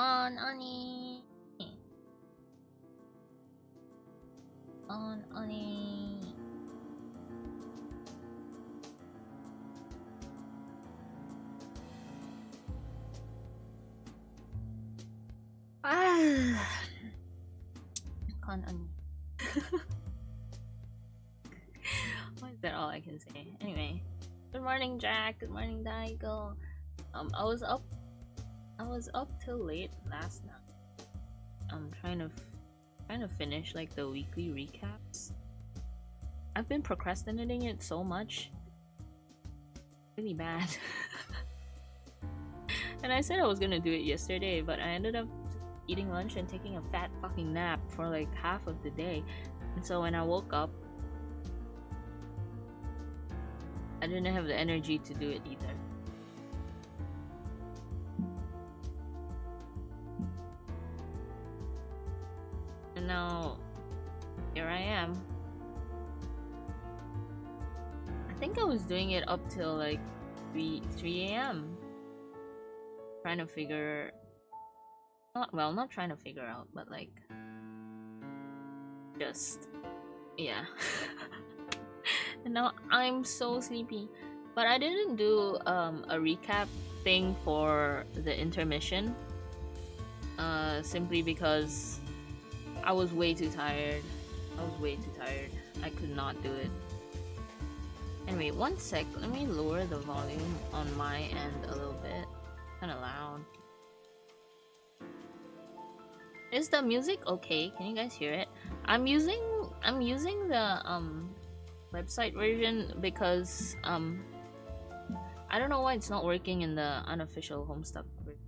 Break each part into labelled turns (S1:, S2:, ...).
S1: kononi. Kononi. Kononi. Why is that all I can say? Anyway, good morning, Jack. Good morning, Daigo. I was up till late last night. I'm trying to finish like the weekly recaps. I've been procrastinating it so much, really bad. And I said I was gonna do it yesterday, but I ended up eating lunch and taking a fat fucking nap for like half of the day. And so when I woke up, I didn't have the energy to do it either. And now, here I am. I think I was doing it up till like 3 a.m. Trying to figure... not trying to figure out, but like... just... yeah. And now I'm so sleepy. But I didn't do a recap thing for the intermission. Simply because I was way too tired. I could not do it. Anyway, one sec. Let me lower the volume on my end a little bit. Kinda loud. Is the music okay? Can you guys hear it? I'm using the website version because I don't know why it's not working in the unofficial HOMESTUCK version.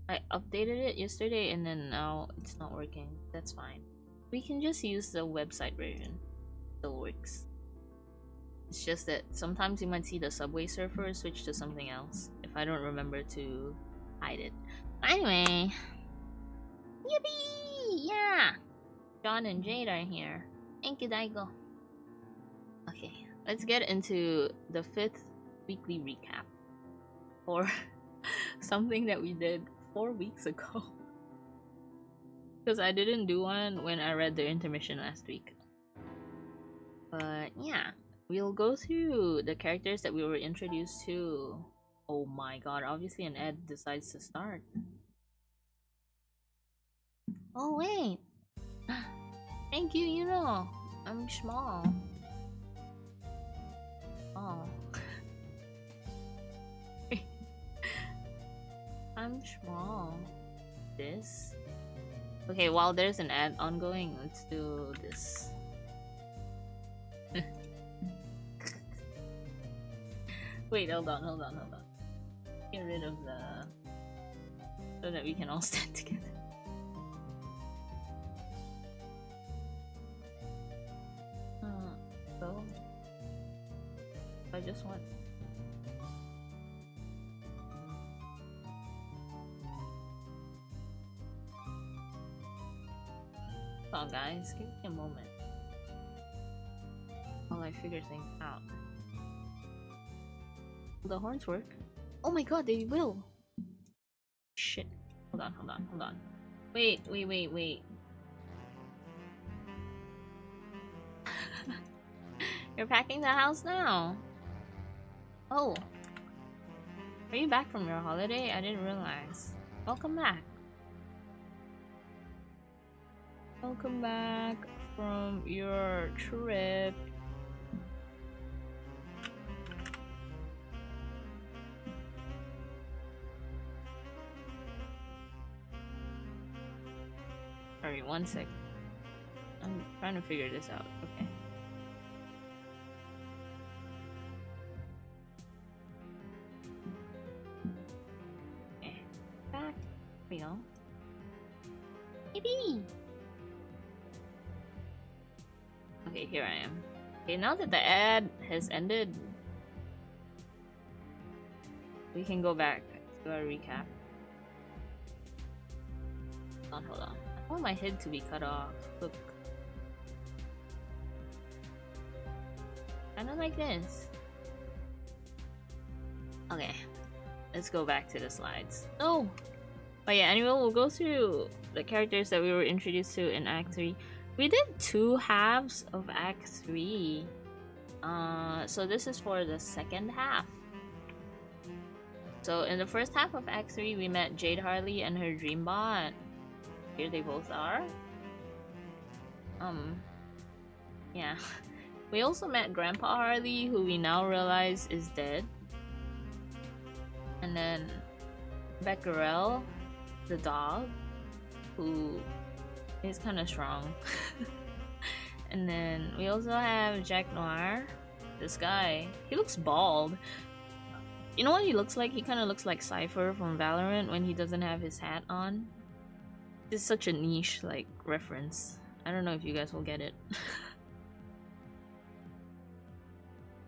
S1: I updated it yesterday and then now it's not working. That's fine. We can just use the website version. It still works. It's just that sometimes you might see the Subway Surfer switch to something else if I don't remember to hide it. But anyway, yippee! Yeah! John and Jade are here. Thank you, Daigo. Okay, let's get into the 5th weekly recap for something that we did 4 weeks ago. Because I didn't do one when I read the intermission last week. But yeah, we'll go through the characters that we were introduced to. Oh my god, obviously an Ed decides to start. Oh wait! Thank you, you know. I'm small. Oh. I'm small. This? Okay, while there's an ad ongoing, let's do this. Wait, hold on. Get rid of the... so that we can all stand together. So... I just want... Hold on, guys, give me a moment while I figure things out. Will the horns work? Oh my god, they will! Shit. Hold on. Wait. You're packing the house now. Oh. Are you back from your holiday? I didn't realize. Welcome back. Welcome back from your trip. Sorry, one sec. I'm trying to figure this out. Okay. Okay. Back. There we go. Yippee! Okay, here I am. Okay, now that the ad has ended, we can go back to our recap. Hold on. I want my head to be cut off. Look. Kinda like this. Okay. Let's go back to the slides. Oh! But yeah, anyway, we'll go through the characters that we were introduced to in Act 3. We did 2 halves of Act 3. So this is for the second half. So in the first half of Act 3, we met Jade Harley and her dream bot. Here they both are. Yeah. We also met Grandpa Harley, who we now realize is dead. And then Becquerel, the dog, who is kind of strong. And then we also have Jack Noir, this guy. He looks bald. You know what he looks like? He kind of looks like Cypher from Valorant when he doesn't have his hat on. It's such a niche like reference. I don't know if you guys will get it.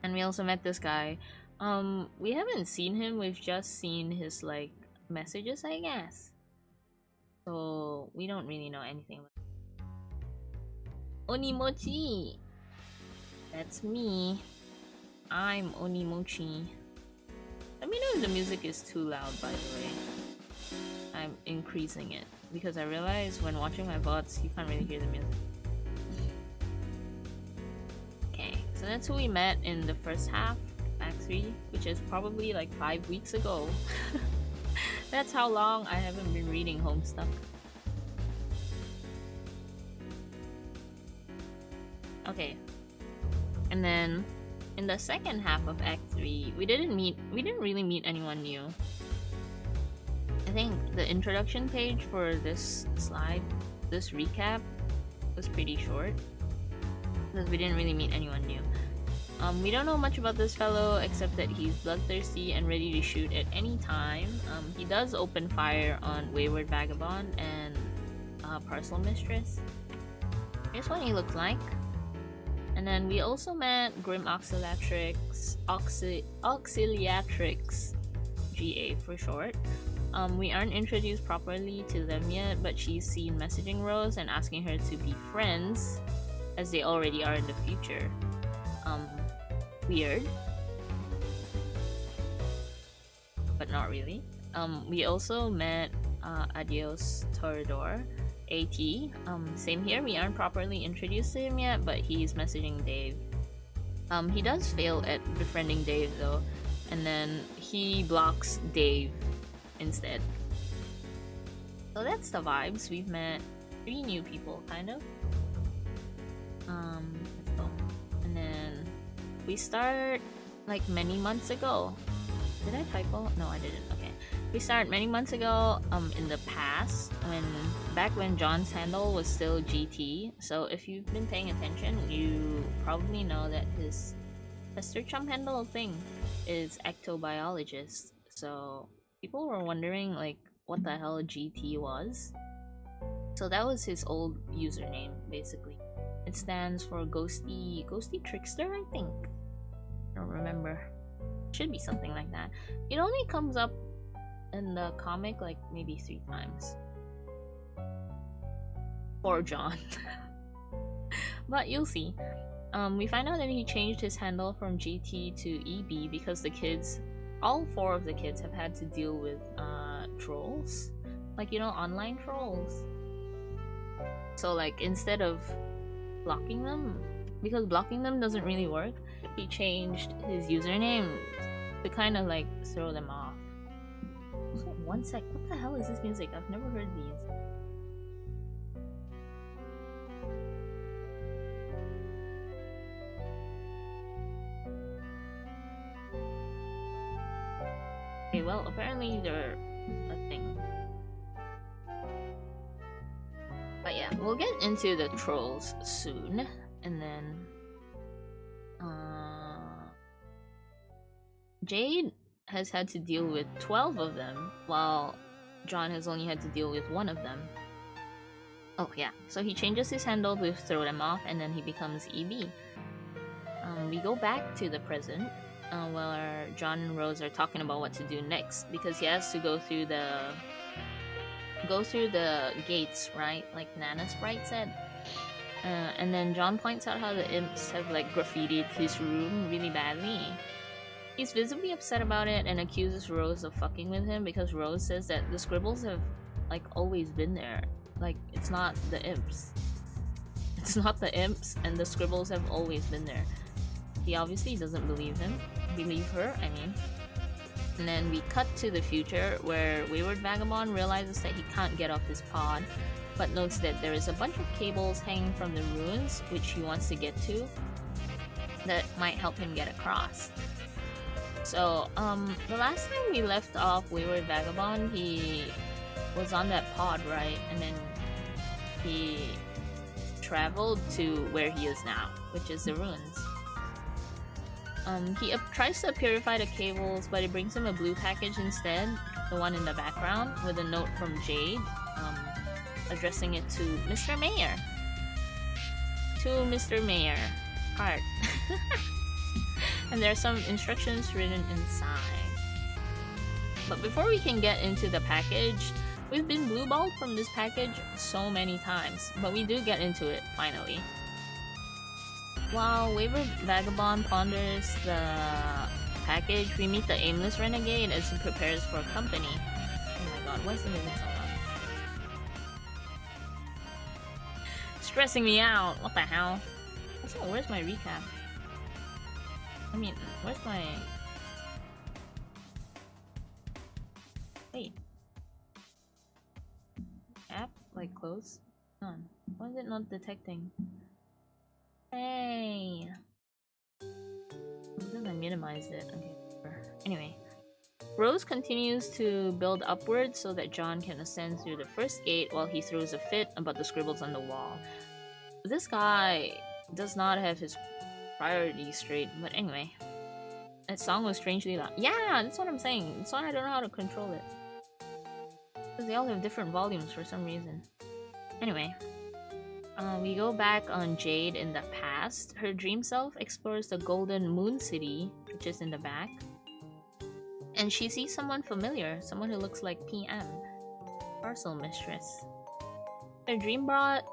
S1: And we also met this guy. We haven't seen him, we've just seen his like messages, I guess. So we don't really know anything about Onimochi! That's me. I'm Onimochi. Let me know if the music is too loud, by the way. I'm increasing it because I realize when watching my VODs, you can't really hear the music. Okay, so that's who we met in the first half, Act 3, which is probably like 5 weeks ago. That's how long I haven't been reading Homestuck. Okay, and then in the second half of Act 3, we didn't really meet anyone new. I think the introduction page for this slide, this recap, was pretty short because we didn't really meet anyone new. We don't know much about this fellow except that he's bloodthirsty and ready to shoot at any time. He does open fire on Wayward Vagabond and Parcel Mistress. Here's what he looks like. And then we also met Grim Auxiliatrix, GA for short. We aren't introduced properly to them yet, but she's seen messaging Rose and asking her to be friends, as they already are in the future. Weird. But not really. We also met Adios Torador, AT. Same here, we aren't properly introduced to him yet, but he's messaging Dave. He does fail at befriending Dave though, and then he blocks Dave instead. So that's the vibes. We've met 3 new people, kind of. Let's go. And then we start like many months ago. Did I typo? No, I didn't. Okay. We start many months ago in the past, back when John's handle was still GT. So if you've been paying attention, you probably know that his pesterchum handle thing is ectobiologist. So people were wondering like what the hell GT was. So that was his old username basically. It stands for Ghosty Trickster, I think. I don't remember. Should be something like that. It only comes up in the comic like maybe 3 times. For John. But you'll see. We find out that he changed his handle from GT to EB because the kids, all 4 of the kids have had to deal with trolls. Like, you know, online trolls. So like instead of blocking them, because blocking them doesn't really work, he changed his username to kind of like throw them off. Also, one sec, what the hell is this music? I've never heard these. Okay, well, apparently they're a thing. But yeah, we'll get into the trolls soon, and then Jade has had to deal with 12 of them, while John has only had to deal with 1 of them. Oh yeah, so he changes his handle to throw them off, and then he becomes EB. We go back to the present, where John and Rose are talking about what to do next, because he has to go through the gates, right? Like Nana Sprite said. And then John points out how the imps have like graffitied his room really badly. He's visibly upset about it and accuses Rose of fucking with him because Rose says that the scribbles have like always been there. Like it's not the imps. It's not the imps, and the scribbles have always been there. He obviously doesn't believe her, I mean. And then we cut to the future where Wayward Vagabond realizes that he can't get off his pod, but notes that there is a bunch of cables hanging from the ruins which he wants to get to that might help him get across. So, the last time we left off Wayward Vagabond, he was on that pod, right? And then he traveled to where he is now, which is the ruins. He tries to purify the cables, but it brings him a blue package instead, the one in the background, with a note from Jade, addressing it to Mr. Mayor. To Mr. Mayor. Heart. And there are some instructions written inside. But before we can get into the package, we've been blue-balled from this package so many times, but we do get into it, finally. While Wayward Vagabond ponders the package, we meet the aimless renegade as he prepares for company. Oh my god, why is the music so loud? Stressing me out! What the hell? Also, where's my recap? I mean, where's my... Wait. App? Like, close? None. Why is it not detecting? Hey! Because I minimized it. Okay. Anyway. Rose continues to build upwards so that John can ascend through the first gate while he throws a fit about the scribbles on the wall. This guy does not have his priorities straight, but anyway. That song was strangely loud. Yeah, that's what I'm saying. That's why I don't know how to control it. Because they all have different volumes for some reason. Anyway. We go back on Jade in the past. Her dream self explores the Golden Moon City, which is in the back. And she sees someone familiar, someone who looks like PM. Parcel Mistress. Her dream bot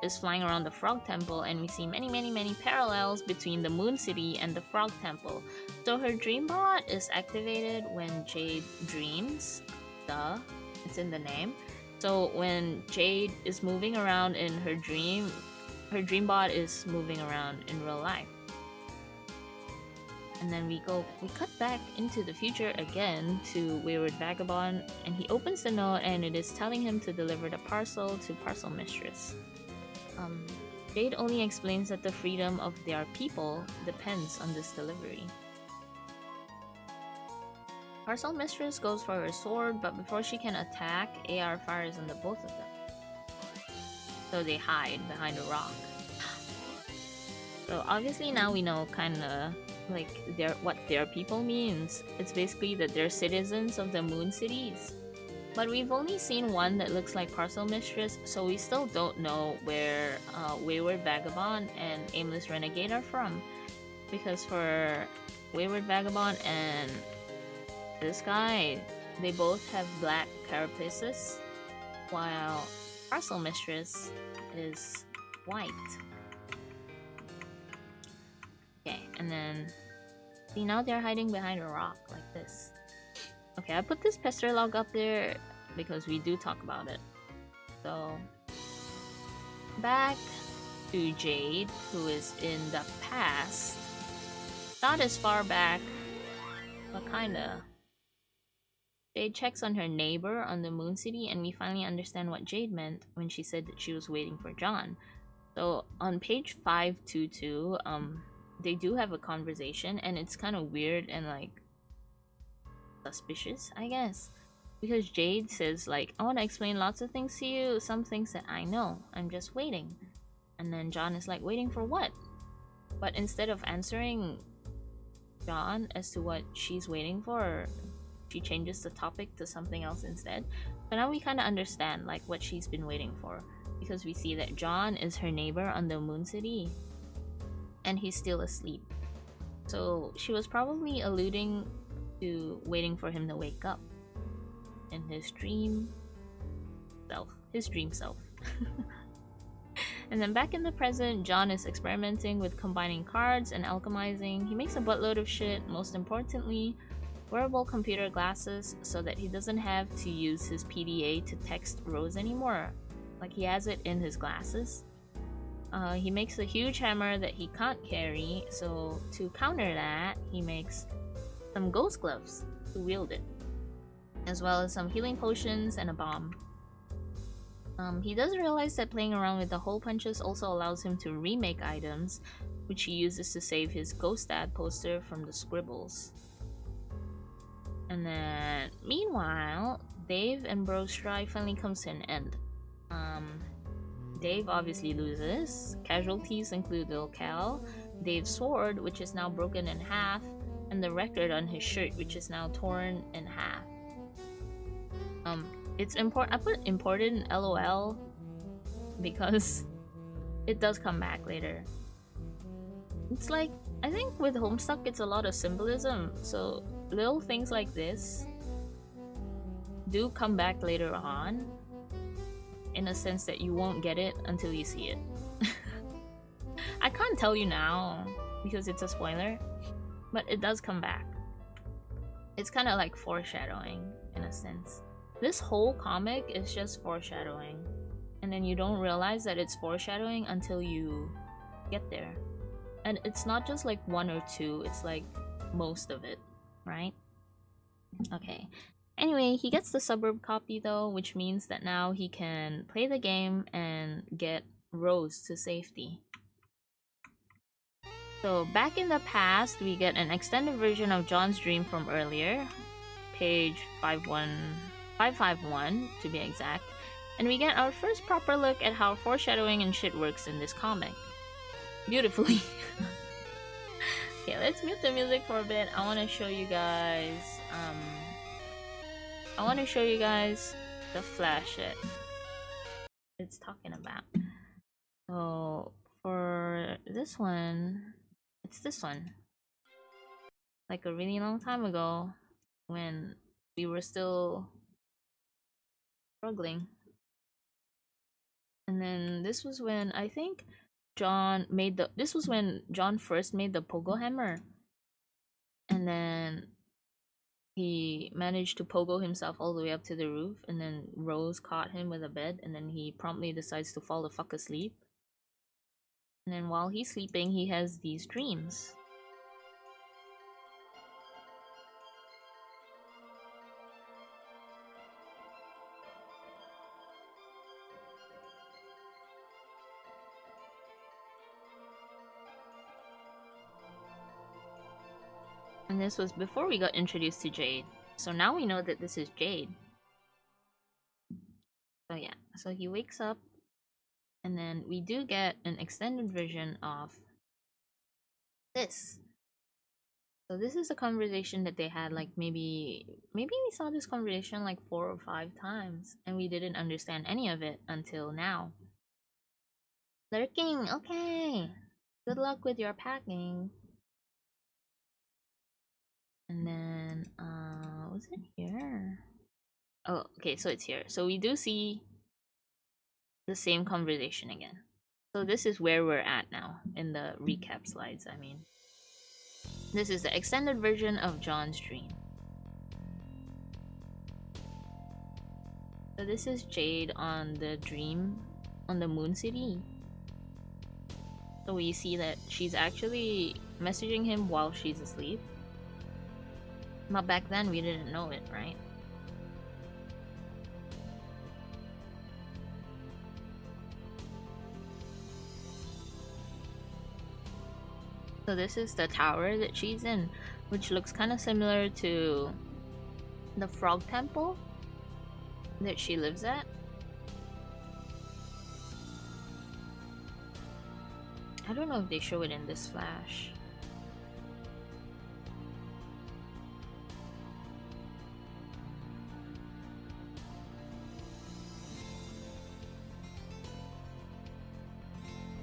S1: is flying around the Frog Temple, and we see many parallels between the Moon City and the Frog Temple. So her dream bot is activated when Jade dreams. Duh. It's in the name. So when Jade is moving around in her dream bot is moving around in real life. And then we cut back into the future again to Wayward Vagabond, and he opens the note and it is telling him to deliver the parcel to Parcel Mistress. Jade only explains that the freedom of their people depends on this delivery. Parcel Mistress goes for her sword, but before she can attack, AR fires on the both of them. So they hide behind a rock. So obviously now we know kinda like what their people means. It's basically that they're citizens of the Moon Cities. But we've only seen one that looks like Parcel Mistress, so we still don't know where Wayward Vagabond and Aimless Renegade are from. Because for Wayward Vagabond and this guy, they both have black carapaces, while Parcel Mistress is white. Okay, and then see, now they're hiding behind a rock like this. Okay, I put this pester log up there because we do talk about it. So back to Jade, who is in the past. Not as far back, but kinda. Jade checks on her neighbor on the Moon City, and we finally understand what Jade meant when she said that she was waiting for John. So on page 522, they do have a conversation, and it's kind of weird and like suspicious, I guess, because Jade says like, I want to explain lots of things to you, some things that I know, I'm just waiting. And then John is like, waiting for what? But instead of answering John as to what she's waiting for, she changes the topic to something else instead. So now we kind of understand like what she's been waiting for, because we see that John is her neighbor on the Moon City and he's still asleep. So she was probably alluding to waiting for him to wake up in his dream self. And then back in the present, John is experimenting with combining cards and alchemizing. He makes a buttload of shit. Most importantly, wearable computer glasses so that he doesn't have to use his PDA to text Rose anymore. Like, he has it in his glasses. He makes a huge hammer that he can't carry, so to counter that, he makes some ghost gloves to wield it, as well as some healing potions and a bomb. He does realize that playing around with the hole punches also allows him to remake items, which he uses to save his Ghost Dad poster from the scribbles. And then, meanwhile, Dave and Bro's try finally comes to an end. Dave obviously loses. Casualties include Lil Cal, Dave's sword, which is now broken in half, and the record on his shirt, which is now torn in half. It's important. I put important LOL because it does come back later. It's like, I think with Homestuck, it's a lot of symbolism, so little things like this do come back later on, in a sense that you won't get it until you see it. I can't tell you now because it's a spoiler, but it does come back. It's kind of like foreshadowing in a sense. This whole comic is just foreshadowing, and then you don't realize that it's foreshadowing until you get there. And it's not just like one or two, it's like most of it, right? Okay. Anyway, he gets the suburb copy though, which means that now he can play the game and get Rose to safety. So back in the past, we get an extended version of John's dream from earlier, page 551 to be exact, and we get our first proper look at how foreshadowing and shit works in this comic. Beautifully. Okay, let's mute the music for a bit. I want to show you guys the flash it's talking about. So for this one, it's this one. Like a really long time ago when we were still struggling. And then this was when I think this was when John first made the pogo hammer. And then he managed to pogo himself all the way up to the roof, and then Rose caught him with a bed, and then he promptly decides to fall the fuck asleep. And then while he's sleeping, he has these dreams. And this was before we got introduced to Jade. So now we know that this is Jade. So yeah, so he wakes up, and then we do get an extended version of this. So this is a conversation that they had like maybe we saw this conversation like 4 or 5 times, and we didn't understand any of it until now. Lurking, okay. Good luck with your packing. And then, was it here? Oh, okay, so it's here. So we do see the same conversation again. So this is where we're at now, in the recap slides, I mean. This is the extended version of John's dream. So this is Jade on the dream, on the Moon City. So we see that she's actually messaging him while she's asleep. But back then we didn't know it, right? So this is the tower that she's in, which looks kind of similar to the frog temple that she lives at. I don't know if they show it in this flash.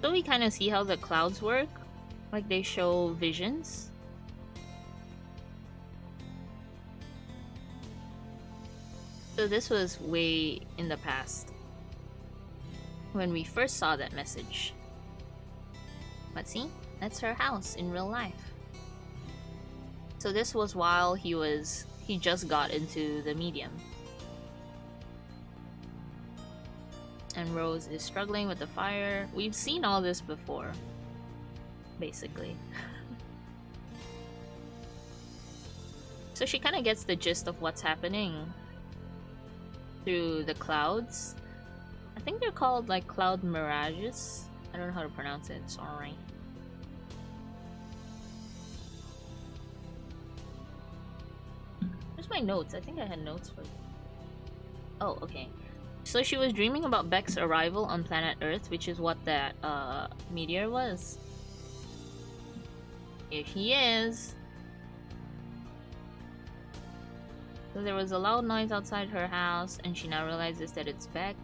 S1: So we kind of see how the clouds work, like they show visions. So this was way in the past, when we first saw that message. But see, that's her house in real life. So this was while he just got into the medium. And Rose is struggling with the fire. We've seen all this before, basically. So she kind of gets the gist of what's happening through the clouds. I think they're called like cloud mirages. I don't know how to pronounce it, sorry. Where's my notes? I think I had notes for... Oh, okay. So she was dreaming about Beck's arrival on planet Earth, which is what that meteor was. Here he is. So there was a loud noise outside her house, and she now realizes that it's Beck.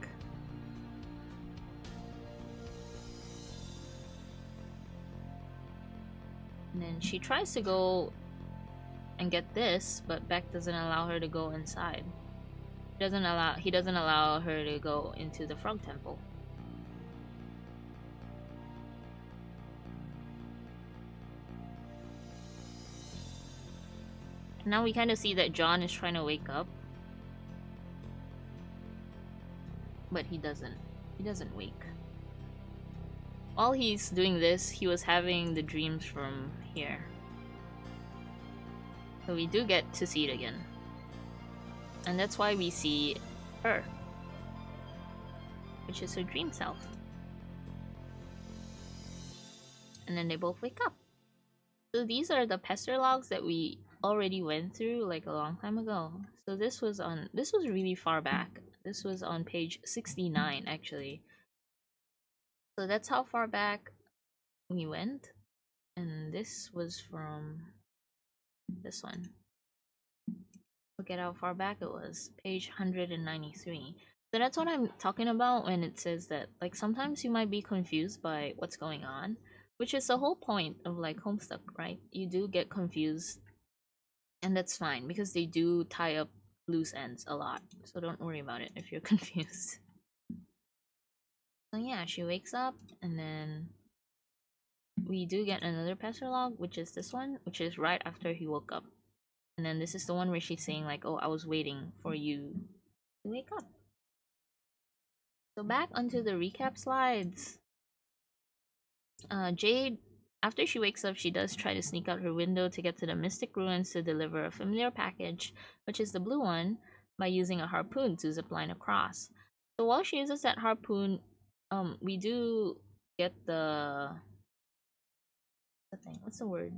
S1: And then she tries to go and get this, but Beck doesn't allow her to go inside. He doesn't allow her to go into the frog temple. Now we kind of see that John is trying to wake up, but he doesn't wake. While he's doing this, he was having the dreams from here. So we do get to see it again. And that's why we see her, which is her dream self. And then they both wake up. So these are the pester logs that we already went through like a long time ago. So this was really far back. This was on page 69 actually. So that's how far back we went. And this was from this one. Look at how far back it was. Page 193. So that's what I'm talking about when it says that like sometimes you might be confused by what's going on, which is the whole point of like Homestuck, right? You do get confused, and that's fine because they do tie up loose ends a lot. So don't worry about it if you're confused. So yeah, she wakes up, and then we do get another pester log, which is this one, which is right after he woke up. And then this is the one where she's saying like, oh, I was waiting for you to wake up. So back onto the recap slides. Jade, after she wakes up, she does try to sneak out her window to get to the Mystic Ruins to deliver a familiar package, which is the blue one, by using a harpoon to zipline across. So while she uses that harpoon, we do get what's the word?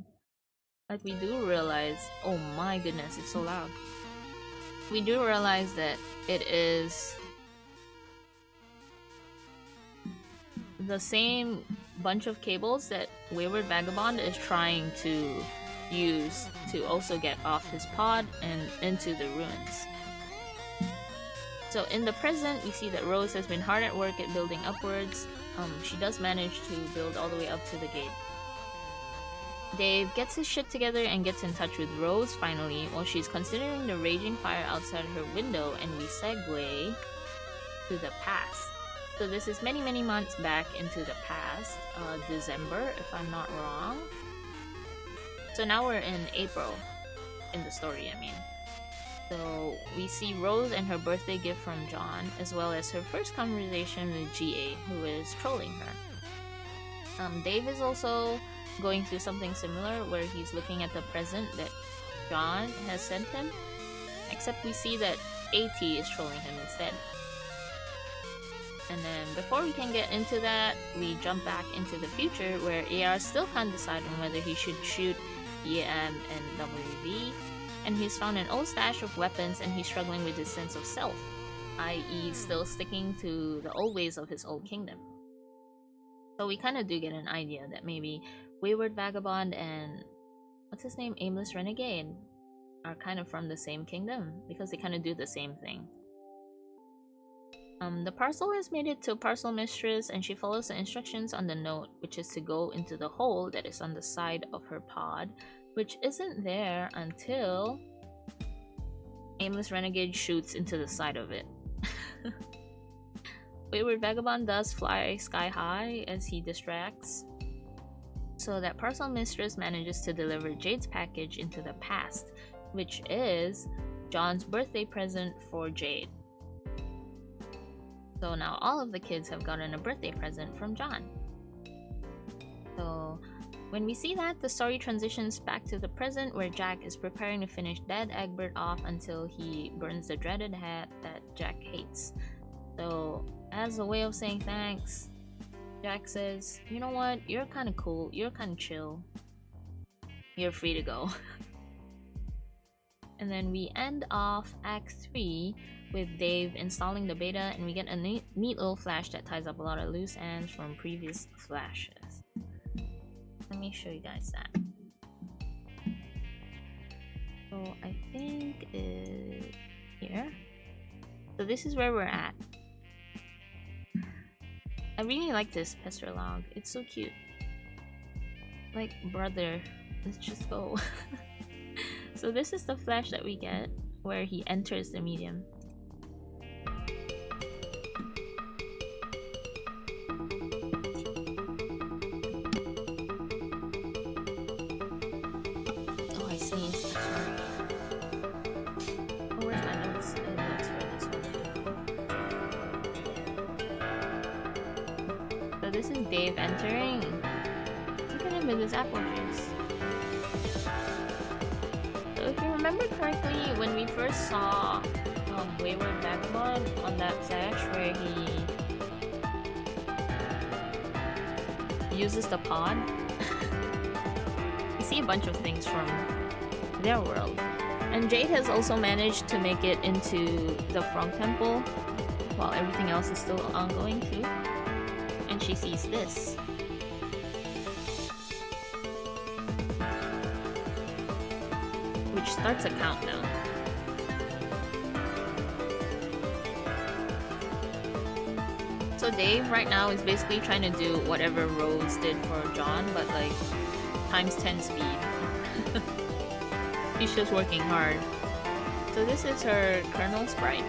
S1: Like we do realize, oh my goodness, it's so loud. We do realize that it is the same bunch of cables that Wayward Vagabond is trying to use to also get off his pod and into the ruins. So in the present, we see that Rose has been hard at work at building upwards. She does manage to build all the way up to the gate. Dave gets his shit together and gets in touch with Rose finally while she's considering the raging fire outside her window, and we segue to the past. So this is many months back into the past, December if I'm not wrong. So now we're in April in the story, I mean. So we see Rose and her birthday gift from John, as well as her first conversation with GA, who is trolling her. Dave is also going through something similar where he's looking at the present that John has sent him, except we see that AT is trolling him instead. And then before we can get into that, we jump back into the future where AR still can't decide on whether he should shoot EM and WV, and he's found an old stash of weapons and he's struggling with his sense of self, i.e. still sticking to the old ways of his old kingdom. So we kind of do get an idea that maybe Wayward Vagabond and what's his name, Aimless Renegade, are kind of from the same kingdom because they kind of do the same thing. The parcel has made it to Parcel Mistress, and she follows the instructions on the note, which is to go into the hole that is on the side of her pod, which isn't there until Aimless Renegade shoots into the side of it. Wayward Vagabond does fly sky high as he distracts. So that parcel mistress manages to deliver Jade's package into the past, which is John's birthday present for Jade. So now all of the kids have gotten a birthday present from John. So when we see that, the story transitions back to the present where Jack is preparing to finish Dead Egbert off until he burns the dreaded hat that Jack hates. So as a way of saying thanks, Jack says, you know what, you're kind of cool, you're kind of chill, you're free to go. And then we end off Act 3 with Dave installing the beta, and we get a neat little flash that ties up a lot of loose ends from previous flashes. Let me show you guys that. So I think it's here. So this is where we're at. I really like this pester log. It's so cute. Like, brother, let's just go. So this is the flash that we get where he enters the medium. Oh, I sneezed. Sorry. Oh, where's my notes? I have notes for this one. So this is Dave entering. Look at him with his apple juice. If you remember correctly, when we first saw Wayward Vagabond on that flash where he uses the pod, you see a bunch of things from their world. And Jade has also managed to make it into the Frog Temple while everything else is still ongoing too. And she sees this. Which starts a countdown. So Dave right now is basically trying to do whatever Rose did for John, but like times 10 speed. She's just working hard. So this is her Colonel Sprite.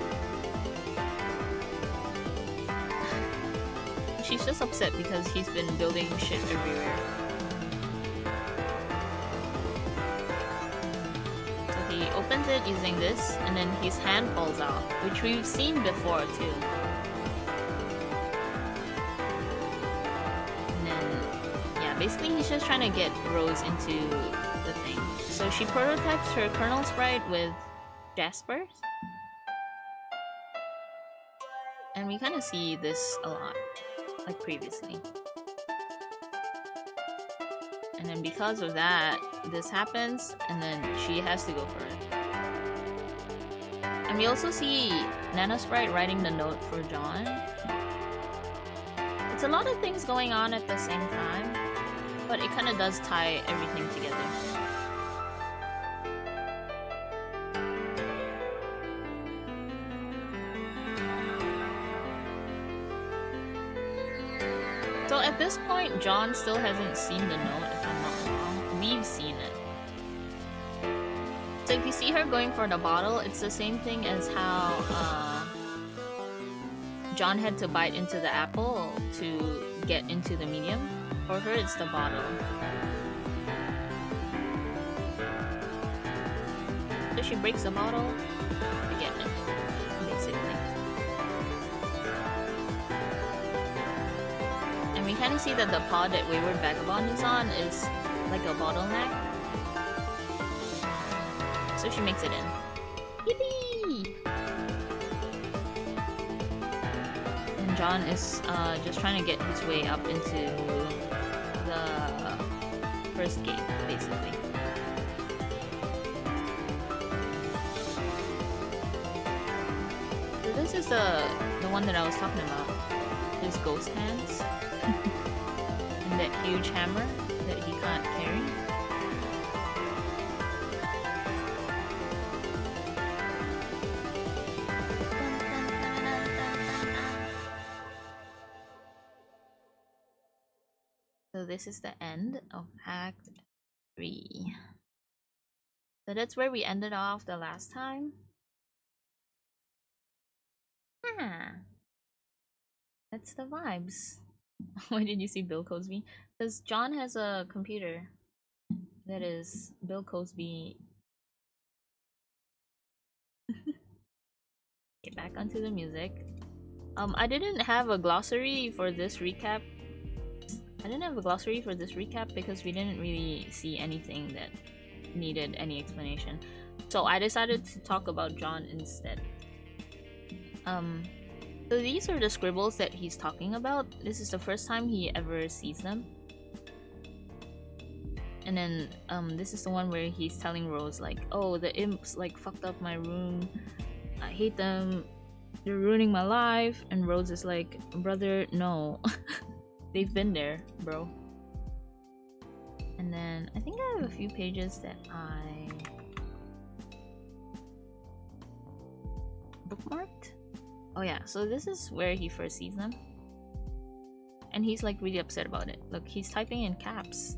S1: She's just upset because he's been building shit everywhere. He opens it using this, and then his hand falls out, which we've seen before too. And then, yeah, basically he's just trying to get Rose into the thing. So she prototypes her Colonel Sprite with Jaspers. And we kind of see this a lot, like previously. And then because of that, this happens, and then she has to go for it. And we also see Nana Sprite writing the note for John. It's a lot of things going on at the same time, but it kind of does tie everything together. So at this point, John still hasn't seen the note, if I'm not wrong. We've seen it. So if you see her going for the bottle, it's the same thing as how John had to bite into the apple to get into the medium. For her, it's the bottle. So she breaks the bottle to get it, basically. And we kind of see that the pod that Wayward Vagabond is on is like a bottleneck. So she makes it in. Yippee! And John is just trying to get his way up into the first gate, basically. So this is the one that I was talking about. His ghost hands. And that huge hammer that he can't carry. So this is the end of Act 3. So that's where we ended off the last time. That's the vibes. Why did you see Bill Cosby? Because John has a computer that is Bill Cosby. Get back onto the music. I didn't have a glossary for this recap. I didn't have a glossary for this recap because we didn't really see anything that needed any explanation. So I decided to talk about John instead. So these are the scribbles that he's talking about. This is the first time he ever sees them. And then this is the one where he's telling Rose like, oh, the imps like fucked up my room. I hate them. They're ruining my life. And Rose is like, brother, no. They've been there, bro. And then I think I have a few pages that I bookmarked. Oh yeah, so this is where he first sees them. And he's like really upset about it. Look, he's typing in caps.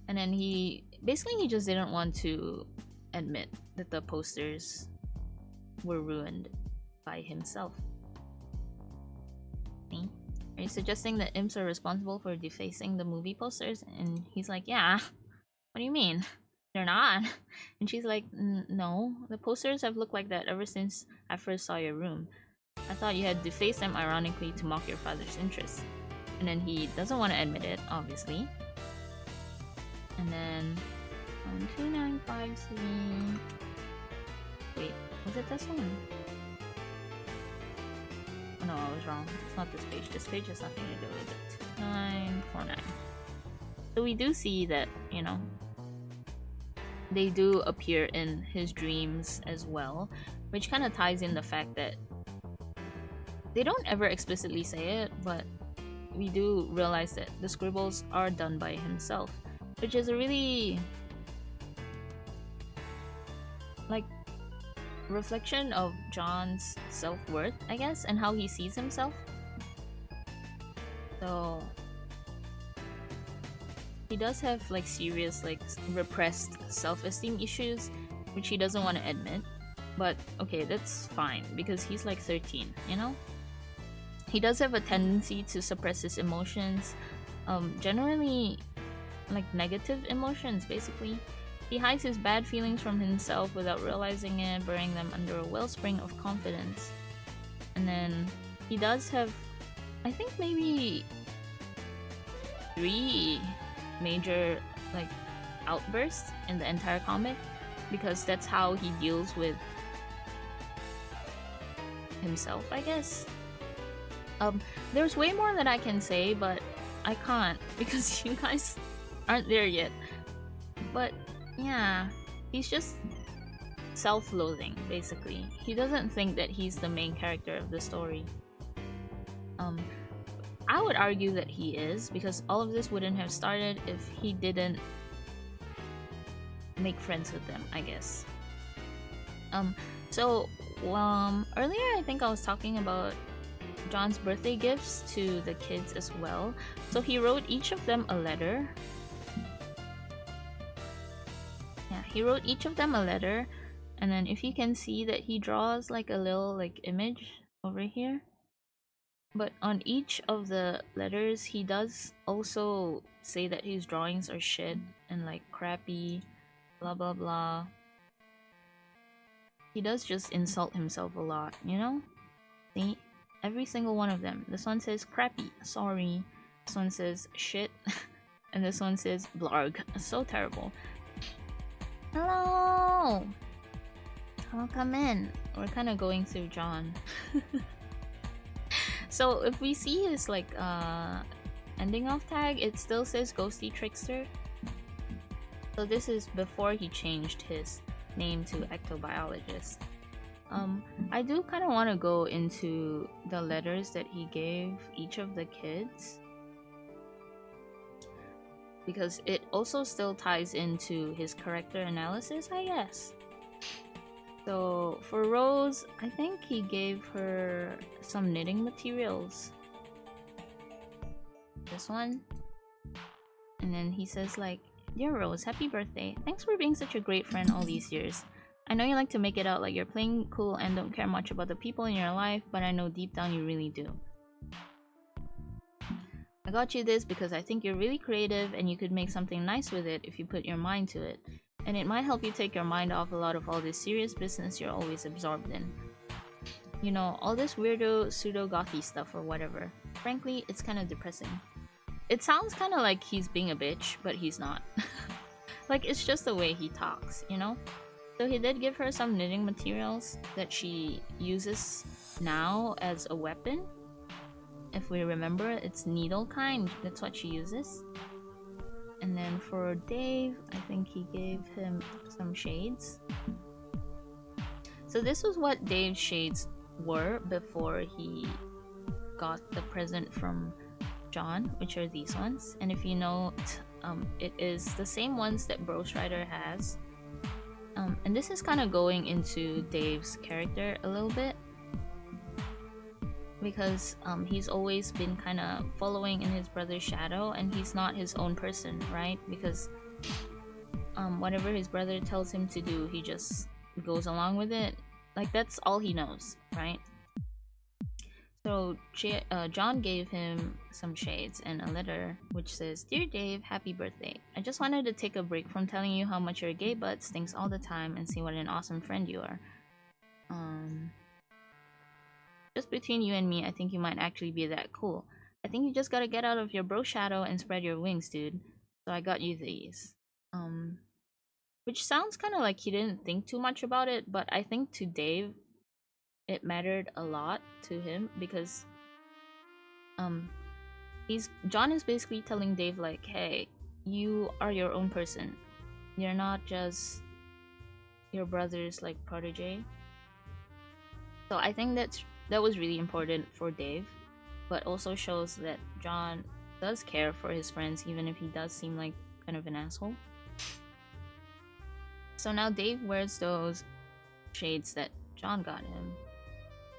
S1: And then he just didn't want to admit that the posters were ruined by himself. See? Are you suggesting that imps are responsible for defacing the movie posters? And he's like, yeah. What do you mean? They're not. And she's like, no. The posters have looked like that ever since I first saw your room. I thought you had defaced them ironically to mock your father's interests. And then he doesn't want to admit it, obviously. And then 12953. Wait, was it this one? Oh no, I was wrong. It's not this page. This page has nothing to do with it. 949. So we do see that, you know, they do appear in his dreams as well, which kind of ties in the fact that they don't ever explicitly say it, but we do realize that the scribbles are done by himself, which is a really like reflection of John's self-worth, I guess, and how he sees himself. So he does have like serious like repressed self-esteem issues, which he doesn't want to admit. But okay, that's fine because he's like 13, you know? He does have a tendency to suppress his emotions, generally like negative emotions basically. He hides his bad feelings from himself without realizing it, burying them under a wellspring of confidence. And then he does have, I think maybe 3 major like outbursts in the entire comic, because that's how he deals with himself, I guess. There's way more that I can say, but I can't because you guys aren't there yet. But yeah, he's just self-loathing basically. He doesn't think that he's the main character of the story. I would argue that he is, because all of this wouldn't have started if he didn't make friends with them, I guess. Earlier I think I was talking about John's birthday gifts to the kids as well. So he wrote each of them a letter. Yeah, he wrote each of them a letter, and then if you can see that he draws like a little like image over here. But on each of the letters, he does also say that his drawings are shit and like crappy, blah blah blah. He does just insult himself a lot, you know? See? Every single one of them. This one says crappy, sorry. This one says shit. And this one says blarg. So terrible. Hello! I'll come in. We're kind of going through John. So if we see his like ending off tag, it still says Ghosty Trickster. So this is before he changed his name to Ectobiologist. I do kind of want to go into the letters that he gave each of the kids, because it also still ties into his character analysis, I guess. So for Rose, I think he gave her some knitting materials. This one. And then he says like, "Dear Rose, happy birthday. Thanks for being such a great friend all these years. I know you like to make it out like you're playing cool and don't care much about the people in your life, but I know deep down you really do." I got you this because I think you're really creative and you could make something nice with it if you put your mind to it. And it might help you take your mind off a lot of all this serious business you're always absorbed in. You know, all this weirdo pseudo-gothy stuff or whatever. Frankly, it's kind of depressing. It sounds kind of like he's being a bitch, but he's not. Like, it's just the way he talks, you know? So he did give her some knitting materials that she uses now as a weapon. If we remember, it's needle kind, that's what she uses. And then for Dave, I think he gave him some shades. So this was what Dave's shades were before he got the present from John, which are these ones. And if you note, it is the same ones that Bro Strider has. And this is kind of going into Dave's character a little bit, because he's always been kind of following in his brother's shadow, and he's not his own person, right? Because whatever his brother tells him to do, he just goes along with it. Like, that's all he knows, right? So John gave him some shades and a letter which says, "Dear Dave, happy birthday. I just wanted to take a break from telling you how much your gay butt stinks all the time and see what an awesome friend you are. Just between you and me, I think you might actually be that cool. I think you just gotta get out of your bro shadow and spread your wings, dude. So I got you these." Which sounds kind of like he didn't think too much about it, but I think to Dave, it mattered a lot to him, because John is basically telling Dave like, hey, you are your own person. You're not just your brother's like protege. So I think that was really important for Dave, but also shows that John does care for his friends, even if he does seem like kind of an asshole. So now Dave wears those shades that John got him,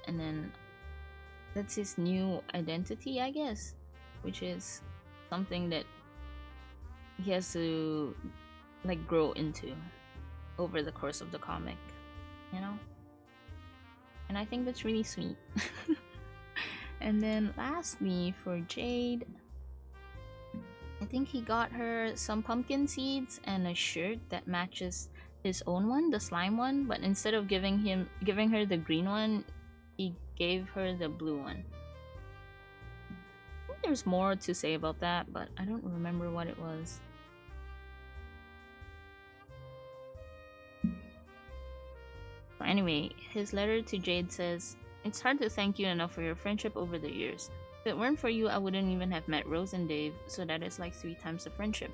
S1: and then that's his new identity, I guess, which is something that he has to like grow into over the course of the comic, you know? And I think that's really sweet. And then lastly, for Jade, I think he got her some pumpkin seeds and a shirt that matches his own one, the slime one, but instead of giving her the green one, he gave her the blue one. I think there's more to say about that, but I don't remember what it was. Anyway, his letter to Jade says, "It's hard to thank you enough for your friendship over the years. If it weren't for you, I wouldn't even have met Rose and Dave, so that is like 3 times the friendship.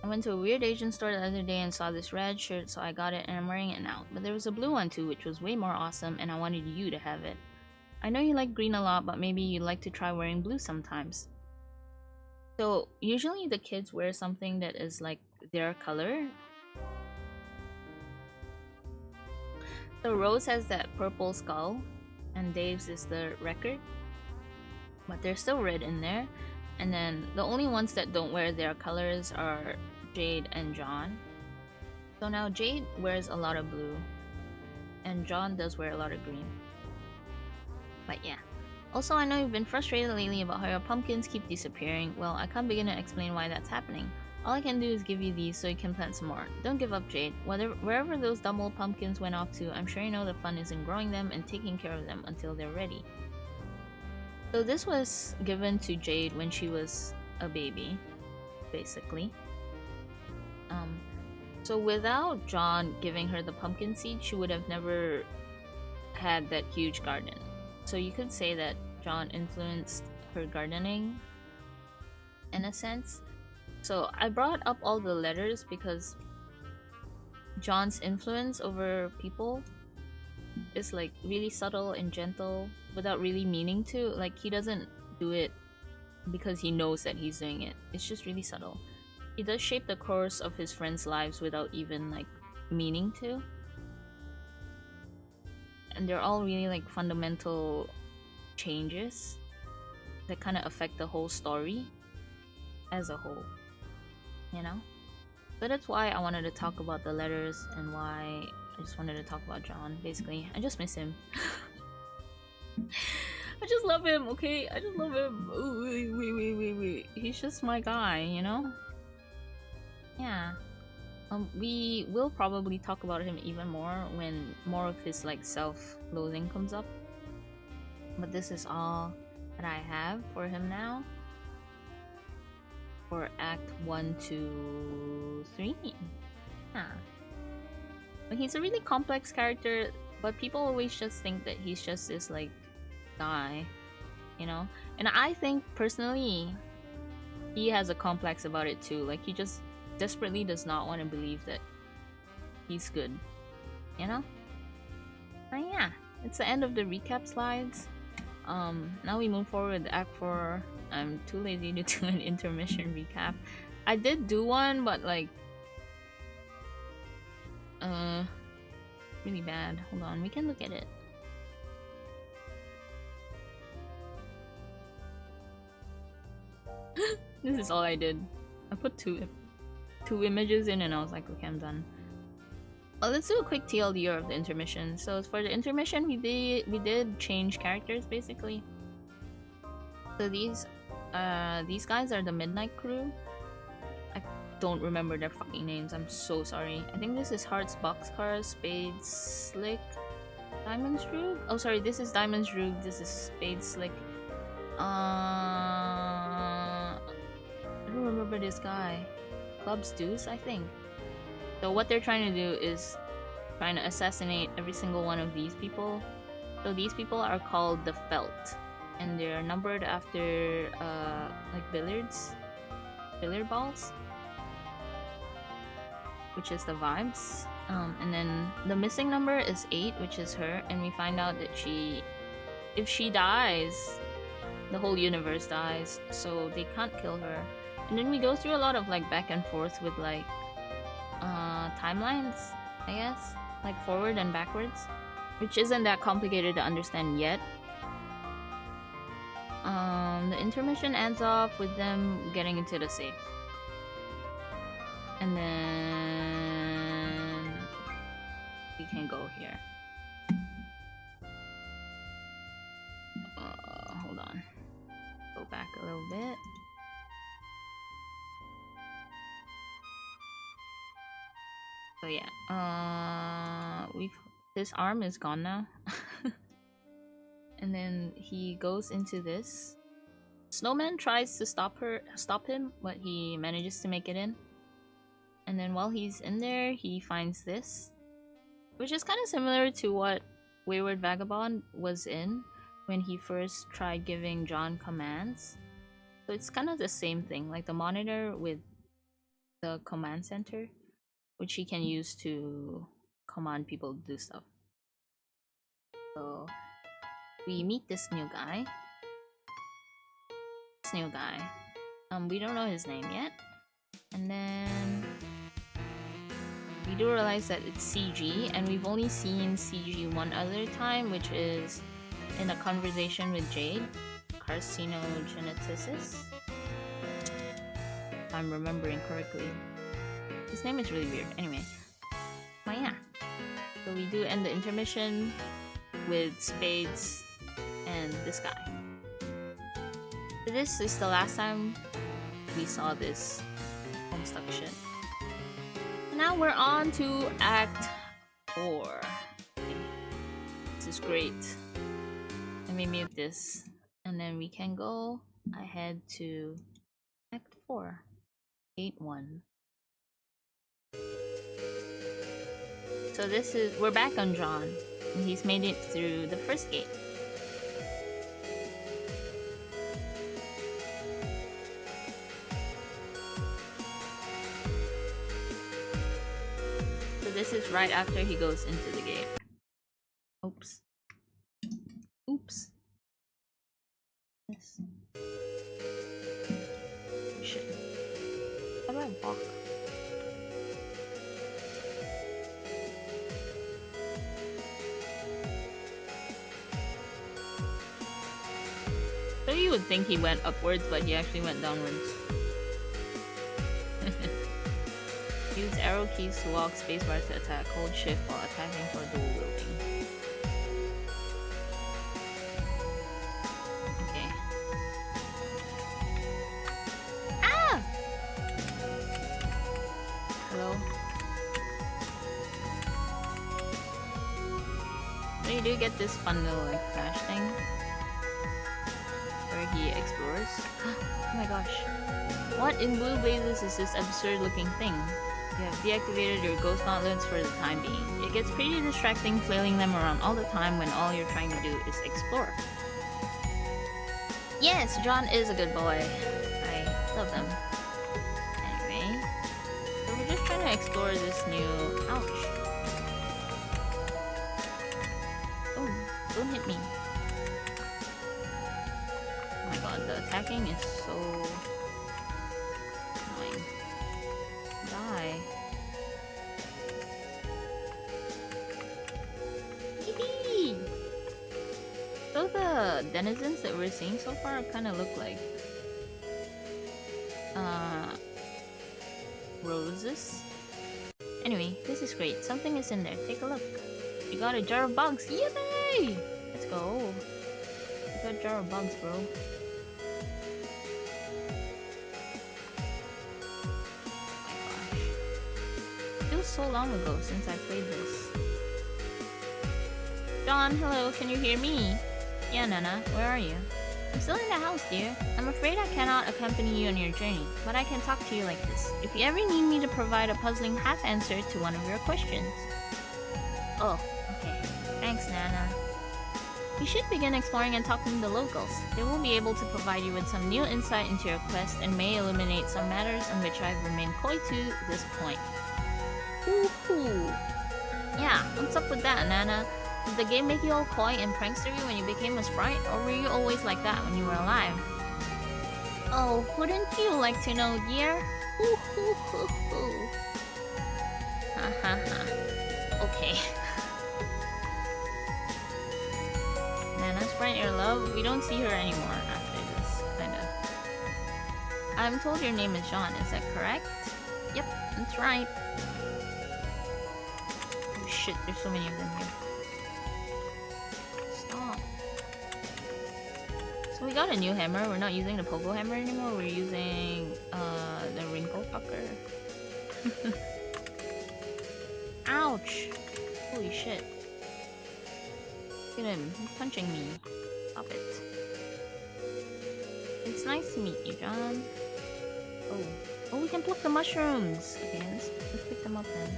S1: I went to a weird Asian store the other day and saw this red shirt, so I got it and I'm wearing it now. But there was a blue one too, which was way more awesome, and I wanted you to have it. I know you like green a lot, but maybe you'd like to try wearing blue sometimes." So usually the kids wear something that is like their color. So Rose has that purple skull, and Dave's is the record, but they're still red in there. And then the only ones that don't wear their colors are Jade and John. So now Jade wears a lot of blue, and John does wear a lot of green. But yeah. Also, I know you've been frustrated lately about how your pumpkins keep disappearing. Well, I can't begin to explain why that's happening. All I can do is give you these so you can plant some more. Don't give up, Jade. Wherever those dumb old pumpkins went off to, I'm sure you know the fun is in growing them and taking care of them until they're ready. So this was given to Jade when she was a baby, basically. So without John giving her the pumpkin seed, she would have never had that huge garden. So you could say that John influenced her gardening, in a sense. So I brought up all the letters because John's influence over people is like really subtle and gentle without really meaning to. Like, he doesn't do it because he knows that he's doing it. It's just really subtle. He does shape the course of his friends' lives without even like meaning to. And they're all really like fundamental changes that kind of affect the whole story as a whole, you know? But that's why I wanted to talk about the letters, and why I just wanted to talk about John. Basically, I just miss him. I just love him, okay? I just love him. Ooh, wait. He's just my guy, you know? Yeah. We will probably talk about him even more when more of his like self-loathing comes up. But this is all that I have for him now. For Act 1, 2, 3. Yeah. But he's a really complex character, but people always just think that he's just this like guy, you know? And I think personally he has a complex about it too. Like he just desperately does not want to believe that he's good, you know? But yeah, it's the end of the recap slides. Now we move forward to Act 4. I'm too lazy to do an intermission recap. I did do one, but like really bad. Hold on, we can look at it. This is all I did. I put two images in and I was like, okay, I'm done. Well, let's do a quick TLDR of the intermission. So for the intermission, we did change characters basically. So these guys are the Midnight Crew. I don't remember their fucking names. I'm so sorry. I think this is Hearts Boxcar, Spades Slick, Diamonds Droog. Oh, sorry. This is Diamonds Droog. This is Spades Slick. I don't remember this guy. Clubs Deuce, I think. So what they're trying to do is trying to assassinate every single one of these people. So these people are called the Felt, and they're numbered after like billiard balls, which is the vibes. And then the missing number is 8, which is her, and we find out that if she dies, the whole universe dies, so they can't kill her. And then we go through a lot of like back and forth with like timelines, I guess, like forward and backwards, which isn't that complicated to understand yet. The intermission ends off with them getting into the safe, and then we can go here. Hold on, go back a little bit. So yeah, his arm is gone now. And then he goes into this. Snowman tries to stop him, but he manages to make it in. And then while he's in there, he finds this, which is kind of similar to what Wayward Vagabond was in when he first tried giving John commands. So it's kind of the same thing, like the monitor with the command center, which he can use to command people to do stuff. So we meet this new guy. We don't know his name yet. And then we do realize that it's CG, and we've only seen CG one other time, which is in a conversation with Jade, carcinogeneticist, if I'm remembering correctly. His name is really weird. Anyway, but yeah. So we do end the intermission with Spades and this guy. So this is the last time we saw this Homestuck shit. Now we're on to Act 4. Okay. This is great. Let me mute this, and then we can go ahead to Act 4. Gate 1. So we're back on John, and he's made it through the first gate. So this is right after he goes into the gate. Oops. Yes. Shit. How do I walk? So you would think he went upwards, but he actually went downwards. Use arrow keys to walk, spacebar to attack, hold shift while attacking for dual wielding. do get this fun little like flash thing where he explores. Oh my gosh. What in blue blazes is this absurd looking thing? You have deactivated your ghost gauntlets for the time being. It gets pretty distracting flailing them around all the time when all you're trying to do is explore. Yes, John is a good boy. I love him. Anyway, so we're just trying to explore this new... Ouch. Oh, don't hit me. Oh my god, the attacking is so... annoying. Die. Yippee! So the denizens that we're seeing so far kind of look like roses. Anyway, this is great. Something is in there. Take a look. You got a jar of bugs. Yippee! Let's go. You got a jar of bugs, bro. So long ago since I played this. John, hello, can you hear me? Yeah, Nana, where are you? I'm still in the house, dear. I'm afraid I cannot accompany you on your journey, but I can talk to you like this. If you ever need me to provide a puzzling half answer to one of your questions. Oh, okay. Thanks, Nana. You should begin exploring and talking to the locals. They will be able to provide you with some new insight into your quest and may illuminate some matters on which I've remained coy to this point. Woohoo! Yeah, what's up with that, Nana? Did the game make you all coy and prankstery when you became a sprite, or were you always like that when you were alive? Oh, wouldn't you like to know, dear? Hoo-hoo-hoo-hoo. Ha ha ha. Okay. Nana sprite your love? We don't see her anymore after this, kinda. I'm told your name is John, is that correct? Yep, that's right. Shit, there's so many of them here. Stop. So we got a new hammer. We're not using the pogo hammer anymore. We're using the wrinkle fucker. Ouch! Holy shit. Look at him. He's punching me. Stop it. It's nice to meet you, John. Oh. Oh, we can pluck the mushrooms! Okay, let's pick them up then.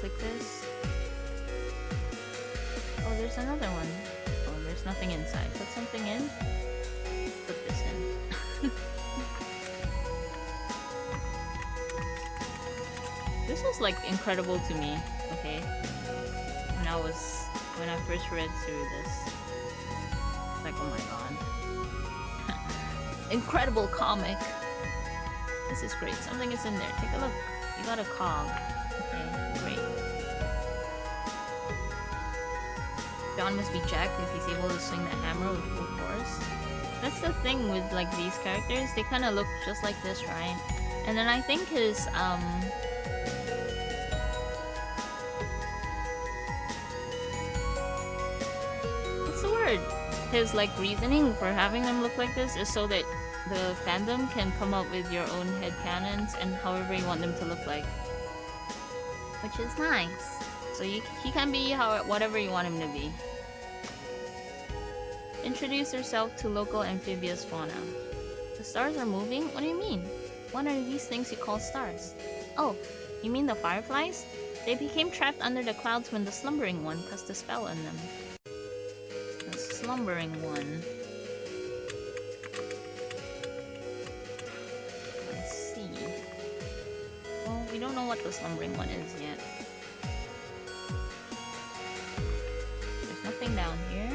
S1: Click this. Oh, there's another one. Oh, there's nothing inside. Put something in. Put this in. This was like incredible to me. Okay, when I first read through this, it's like, oh my god, incredible comic. This is great. Something is in there. Take a look. You got a cog. Okay, great. John must be jacked if he's able to swing the hammer with full force. That's the thing with like these characters, they kind of look just like this, right? And then I think his what's the word? His like reasoning for having them look like this is so that the fandom can come up with your own headcanons and however you want them to look like. Which is nice. So he can be whatever you want him to be. Introduce yourself to local amphibious fauna. The stars are moving? What do you mean? What are these things you call stars? Oh, you mean the fireflies? They became trapped under the clouds when the slumbering one cast a spell on them. The slumbering one. I see. Well, we don't know what the slumbering one is yet. There's nothing down here.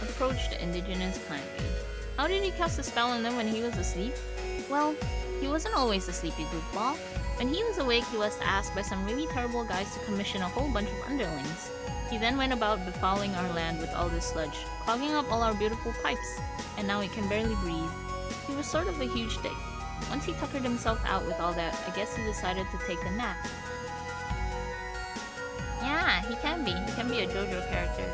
S1: Approach the indigenous kindly. How did he cast a spell on them when he was asleep? Well, he wasn't always a sleepy goofball. When he was awake, he was asked by some really terrible guys to commission a whole bunch of underlings. He then went about befouling our land with all this sludge, clogging up all our beautiful pipes, and now he can barely breathe. He was sort of a huge dick. Once he tuckered himself out with all that, I guess he decided to take a nap. Yeah, he can be. He can be a JoJo character.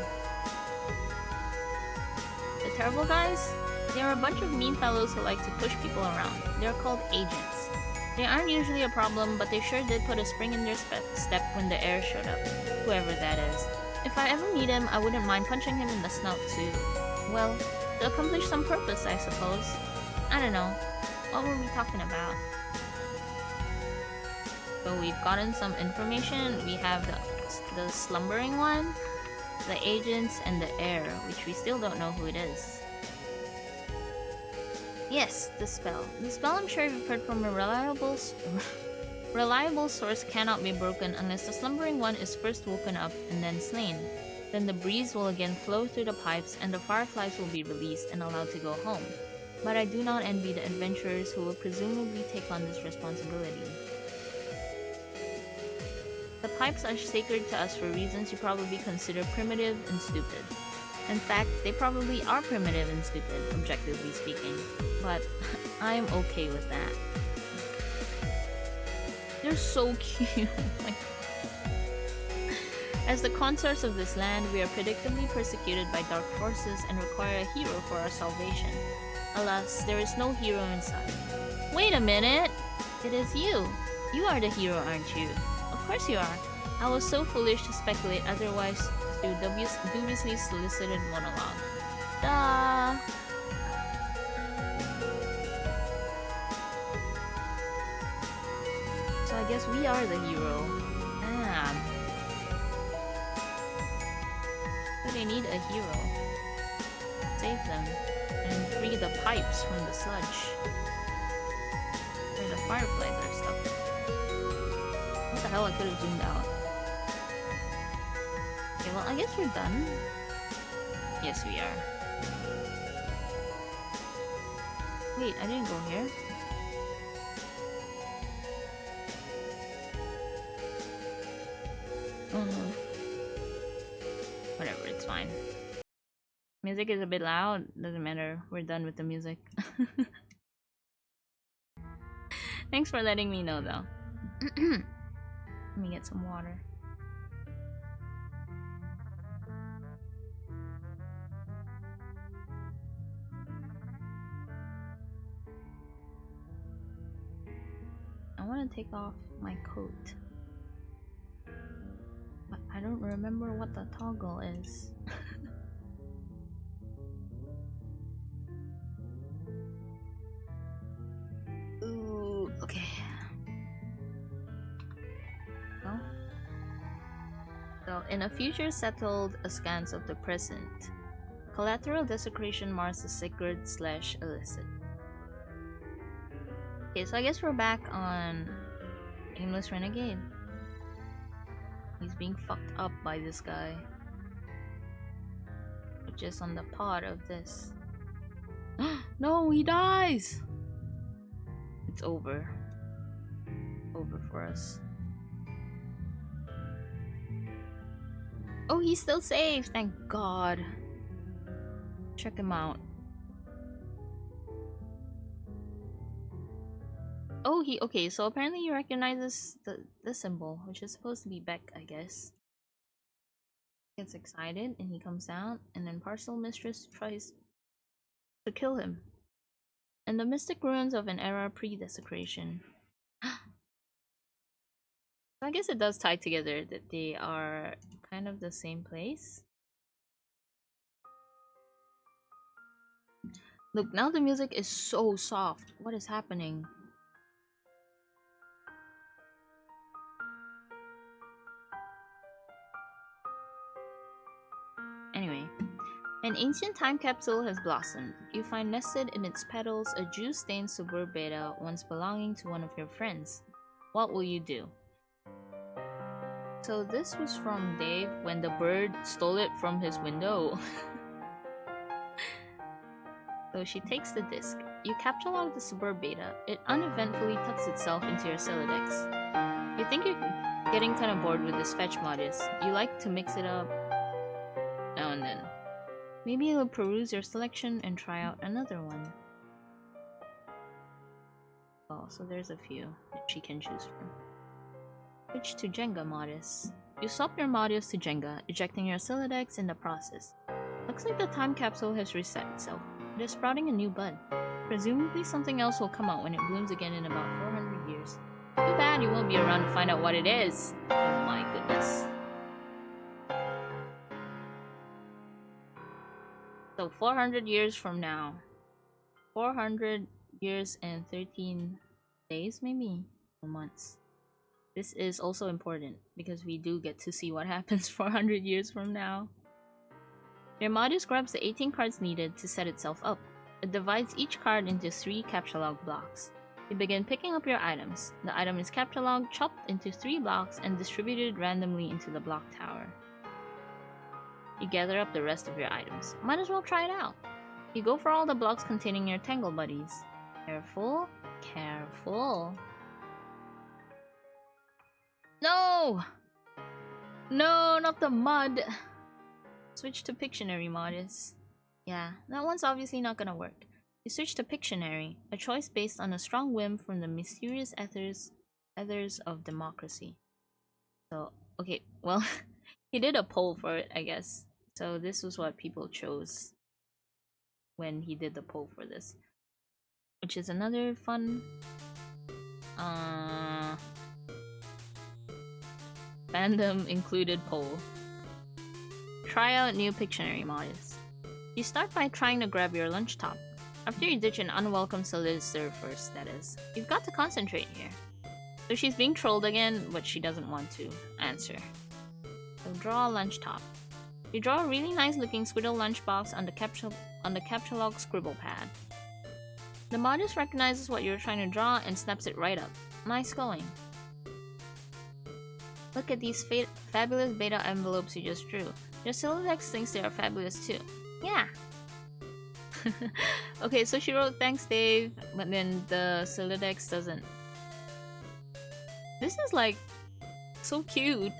S1: The terrible guys? They are a bunch of mean fellows who like to push people around. They're called agents. They aren't usually a problem, but they sure did put a spring in their step when the heir showed up. Whoever that is. If I ever meet him, I wouldn't mind punching him in the snout to, well, to accomplish some purpose, I suppose. I don't know. What were we talking about? So we've gotten some information. We have the slumbering one, the agents, and the heir, which we still don't know who it is. Yes, the spell. The spell I'm sure you've heard from a reliable source cannot be broken unless the slumbering one is first woken up and then slain. Then the breeze will again flow through the pipes and the fireflies will be released and allowed to go home. But I do not envy the adventurers who will presumably take on this responsibility. The pipes are sacred to us for reasons you probably consider primitive and stupid. In fact, they probably are primitive and stupid, objectively speaking. But I'm okay with that. They're so cute. As the consorts of this land, we are predictably persecuted by dark forces and require a hero for our salvation. Alas, there is no hero in sight. Wait a minute! It is you! You are the hero, aren't you? Of course you are. I was so foolish to speculate otherwise through dubiously solicited monologue. Duh! So I guess we are the hero. Damn. So they need a hero. Save them. And free the pipes from the sludge. Where the fireflies are stuck. What the hell, I could have zoomed out. Okay, well I guess we're done. Yes, we are. Wait, I didn't go here. Whatever, it's fine. Music is a bit loud, doesn't matter. We're done with the music. Thanks for letting me know though. Let me get some water. I want to take off my coat. But I don't remember what the toggle is. Ooh, okay. Well, so in a future settled askance of the present, collateral desecration mars the sacred/illicit. Okay, so I guess we're back on Aimless Renegade. He's being fucked up by this guy. Which is on the pod of this. No, he dies! It's over. Over for us. Oh, he's still safe! Thank God. Check him out. Oh, okay, so apparently he recognizes the symbol, which is supposed to be Beck, I guess. Gets excited and he comes down, and then Parcel Mistress tries to kill him. And the mystic ruins of an era pre-desecration. So I guess it does tie together that they are kind of the same place. Look, now the music is so soft. What is happening? Anyway, an ancient time capsule has blossomed. You find nested in its petals a juice-stained suburbeta once belonging to one of your friends. What will you do? So this was from Dave when the bird stole it from his window. So she takes the disc. You capture the suburbeta. It uneventfully tucks itself into your Celodex. You think you're getting kind of bored with this fetch modus. You like to mix it up now and then. Maybe you'll peruse your selection and try out another one. Oh, so there's a few that she can choose from. Switch to Jenga modus. You swap your modus to Jenga, ejecting your Celodex in the process. Looks like the time capsule has reset itself. It is sprouting a new bud. Presumably something else will come out when it blooms again in about 400 years. Too bad you won't be around to find out what it is. Oh my goodness. So 400 years from now. 400 years and 13 days maybe? Or months. This is also important because we do get to see what happens 400 years from now. Your modus grabs the 18 cards needed to set itself up. It divides each card into 3 captcha blocks. You begin picking up your items. The item is captcha chopped into 3 blocks and distributed randomly into the block tower. You gather up the rest of your items. Might as well try it out. You go for all the blocks containing your tangle buddies. Careful, careful. No! No, not the mud! Switch to Pictionary, modus. Yeah, that one's obviously not gonna work. You switch to Pictionary, a choice based on a strong whim from the mysterious ethers of democracy. So, okay, well, he did a poll for it, I guess. So this was what people chose when he did the poll for this. Which is another fun... fandom included poll. Try out new Pictionary modus. You start by trying to grab your lunch top. After you ditch an unwelcome solicitor first, that is. You've got to concentrate here. So she's being trolled again, but she doesn't want to answer. So draw a lunch top. You draw a really nice looking squirrel lunchbox on the captcha scribble pad. The modus recognizes what you're trying to draw and snaps it right up. Nice going. Look at these fabulous beta envelopes you just drew. Your Silodex thinks they are fabulous too. Yeah. Okay, so she wrote thanks Dave, but then the Silodex doesn't. This is like so cute.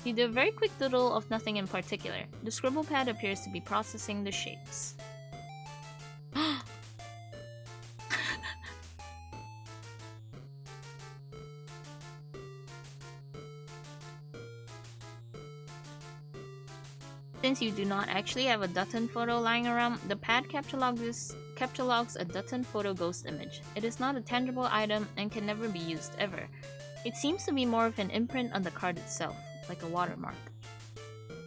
S1: You do a very quick doodle of nothing in particular. The scribble pad appears to be processing the shapes. Since you do not actually have a Dutton photo lying around, the pad captchalogs a Dutton photo ghost image. It is not a tangible item and can never be used ever. It seems to be more of an imprint on the card itself, like a watermark.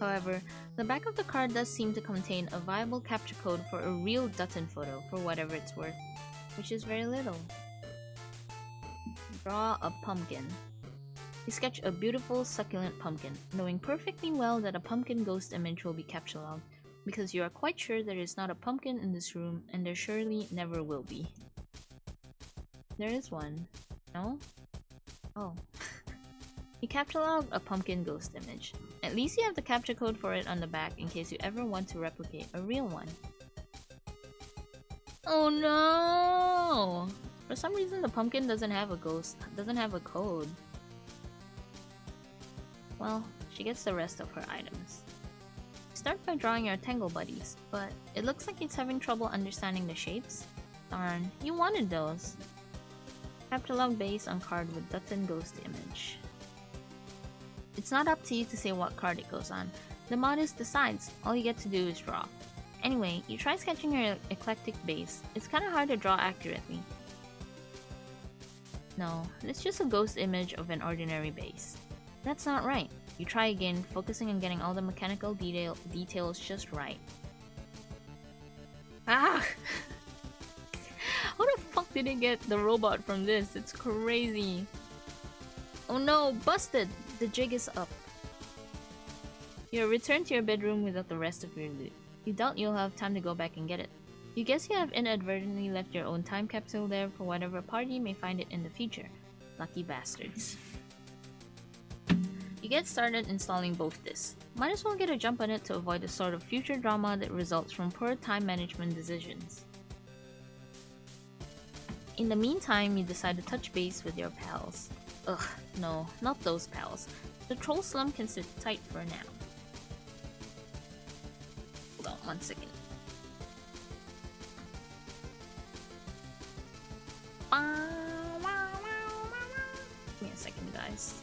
S1: However, the back of the card does seem to contain a viable captcha code for a real Dutton photo for whatever it's worth, which is very little. Draw a pumpkin. You sketch a beautiful, succulent pumpkin, knowing perfectly well that a pumpkin ghost image will be captchalogged, because you are quite sure there is not a pumpkin in this room, and there surely never will be. There is one. No? Oh. You captchalog a pumpkin ghost image. At least you have the captcha code for it on the back in case you ever want to replicate a real one. Oh no! For some reason the pumpkin doesn't have a code. Well, she gets the rest of her items. Start by drawing your tangle buddies, but it looks like it's having trouble understanding the shapes. Darn, you wanted those. Captchalog base on card with Dutton ghost image. It's not up to you to say what card it goes on. The modus decides, all you get to do is draw. Anyway, you try sketching your eclectic base. It's kinda hard to draw accurately. No, it's just a ghost image of an ordinary base. That's not right. You try again, focusing on getting all the mechanical details just right. Ah! How the fuck did it get the robot from this? It's crazy. Oh no, busted! The jig is up. You return to your bedroom without the rest of your loot. You doubt you'll have time to go back and get it. You guess you have inadvertently left your own time capsule there for whatever party may find it in the future. Lucky bastards. You get started installing both discs. Might as well get a jump on it to avoid the sort of future drama that results from poor time management decisions. In the meantime, you decide to touch base with your pals. Ugh, no, not those pals. The troll slump can sit tight for now. Hold on 1 second. Give me a second, guys.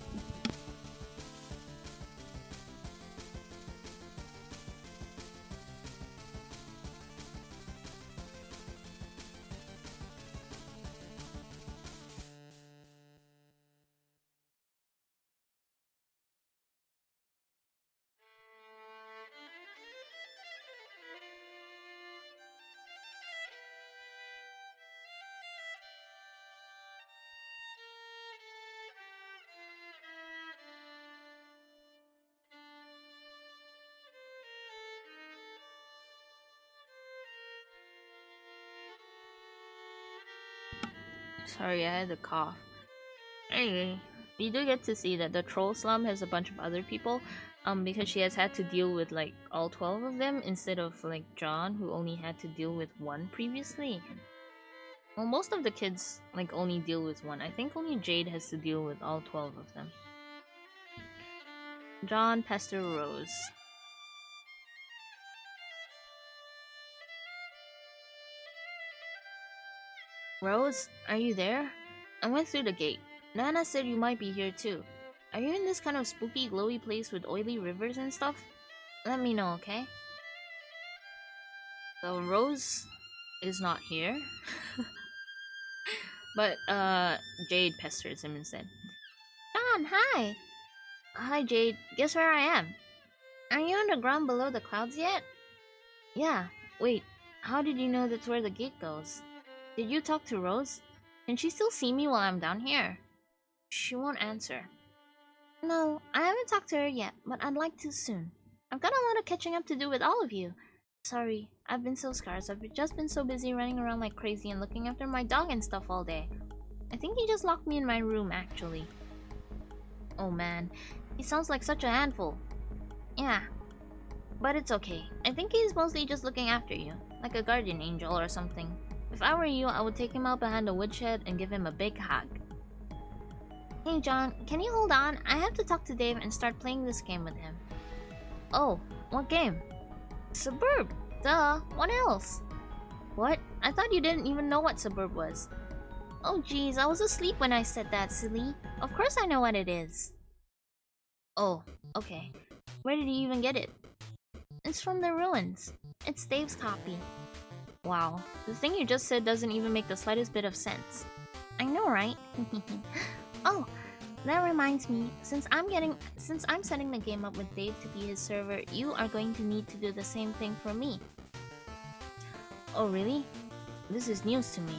S1: Sorry, I had a cough. Anyway, we do get to see that the troll slum has a bunch of other people, because she has had to deal with like all 12 of them instead of like John, who only had to deal with one previously. Well, most of the kids like only deal with one. I think only Jade has to deal with all 12 of them. John, Pester, Rose. Rose, are you there? I went through the gate. Nana said you might be here too. Are you in this kind of spooky, glowy place with oily rivers and stuff? Let me know, okay? So Rose is not here. But Jade pesters him instead. John, hi! Hi Jade, guess where I am? Are you on the ground below the clouds yet? Yeah, wait, how did you know that's where the gate goes? Did you talk to Rose? Can she still see me while I'm down here? She won't answer. No, I haven't talked to her yet, but I'd like to soon. I've got a lot of catching up to do with all of you. Sorry, I've been so scarce. I've just been so busy running around like crazy and looking after my dog and stuff all day. I think he just locked me in my room, actually. Oh man, he sounds like such a handful. Yeah, but it's okay. I think he's mostly just looking after you, like a guardian angel or something. If I were you, I would take him out behind the woodshed and give him a big hug. Hey John, can you hold on? I have to talk to Dave and start playing this game with him. Oh, what game? Suburb! Duh, what else? What? I thought you didn't even know what Suburb was. Oh jeez, I was asleep when I said that, silly. Of course I know what it is. Oh, okay. Where did you even get it? It's from the ruins. It's Dave's copy. Wow, the thing you just said doesn't even make the slightest bit of sense. I know, right? Oh, that reminds me, since I'm setting the game up with Dave to be his server, you are going to need to do the same thing for me. Oh really? This is news to me.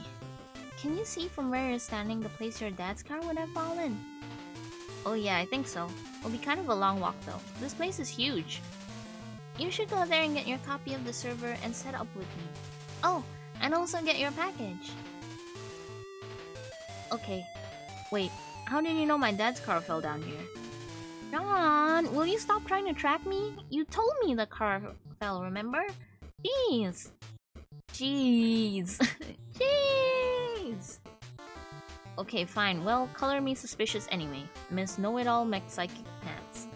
S1: Can you see from where you're standing the place your dad's car would have fallen? Oh yeah, I think so. It'll be kind of a long walk though. This place is huge. You should go there and get your copy of the server and set up with me. Oh, and also get your package. Okay. Wait, how did you know my dad's car fell down here? John, will you stop trying to track me? You told me the car fell, remember? Jeez. Jeez. Jeez. Okay, fine. Well, color me suspicious anyway. Miss Know-It-All Psychic Pants.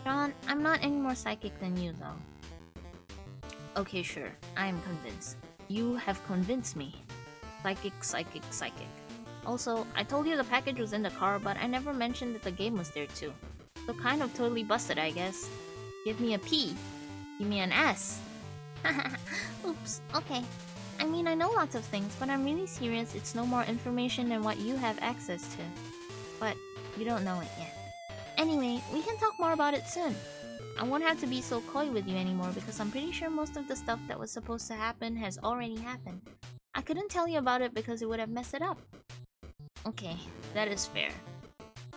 S1: John, I'm not any more psychic than you, though. Okay, sure. I am convinced. You have convinced me. Psychic, psychic, psychic. Also, I told you the package was in the car, but I never mentioned that the game was there too. So kind of totally busted, I guess. Give me a P. Give me an S. Oops, okay. I mean, I know lots of things, but I'm really serious. It's no more information than what you have access to. But you don't know it yet. Anyway, we can talk more about it soon. I won't have to be so coy with you anymore because I'm pretty sure most of the stuff that was supposed to happen has already happened. I couldn't tell you about it because it would have messed it up. Okay, that is fair.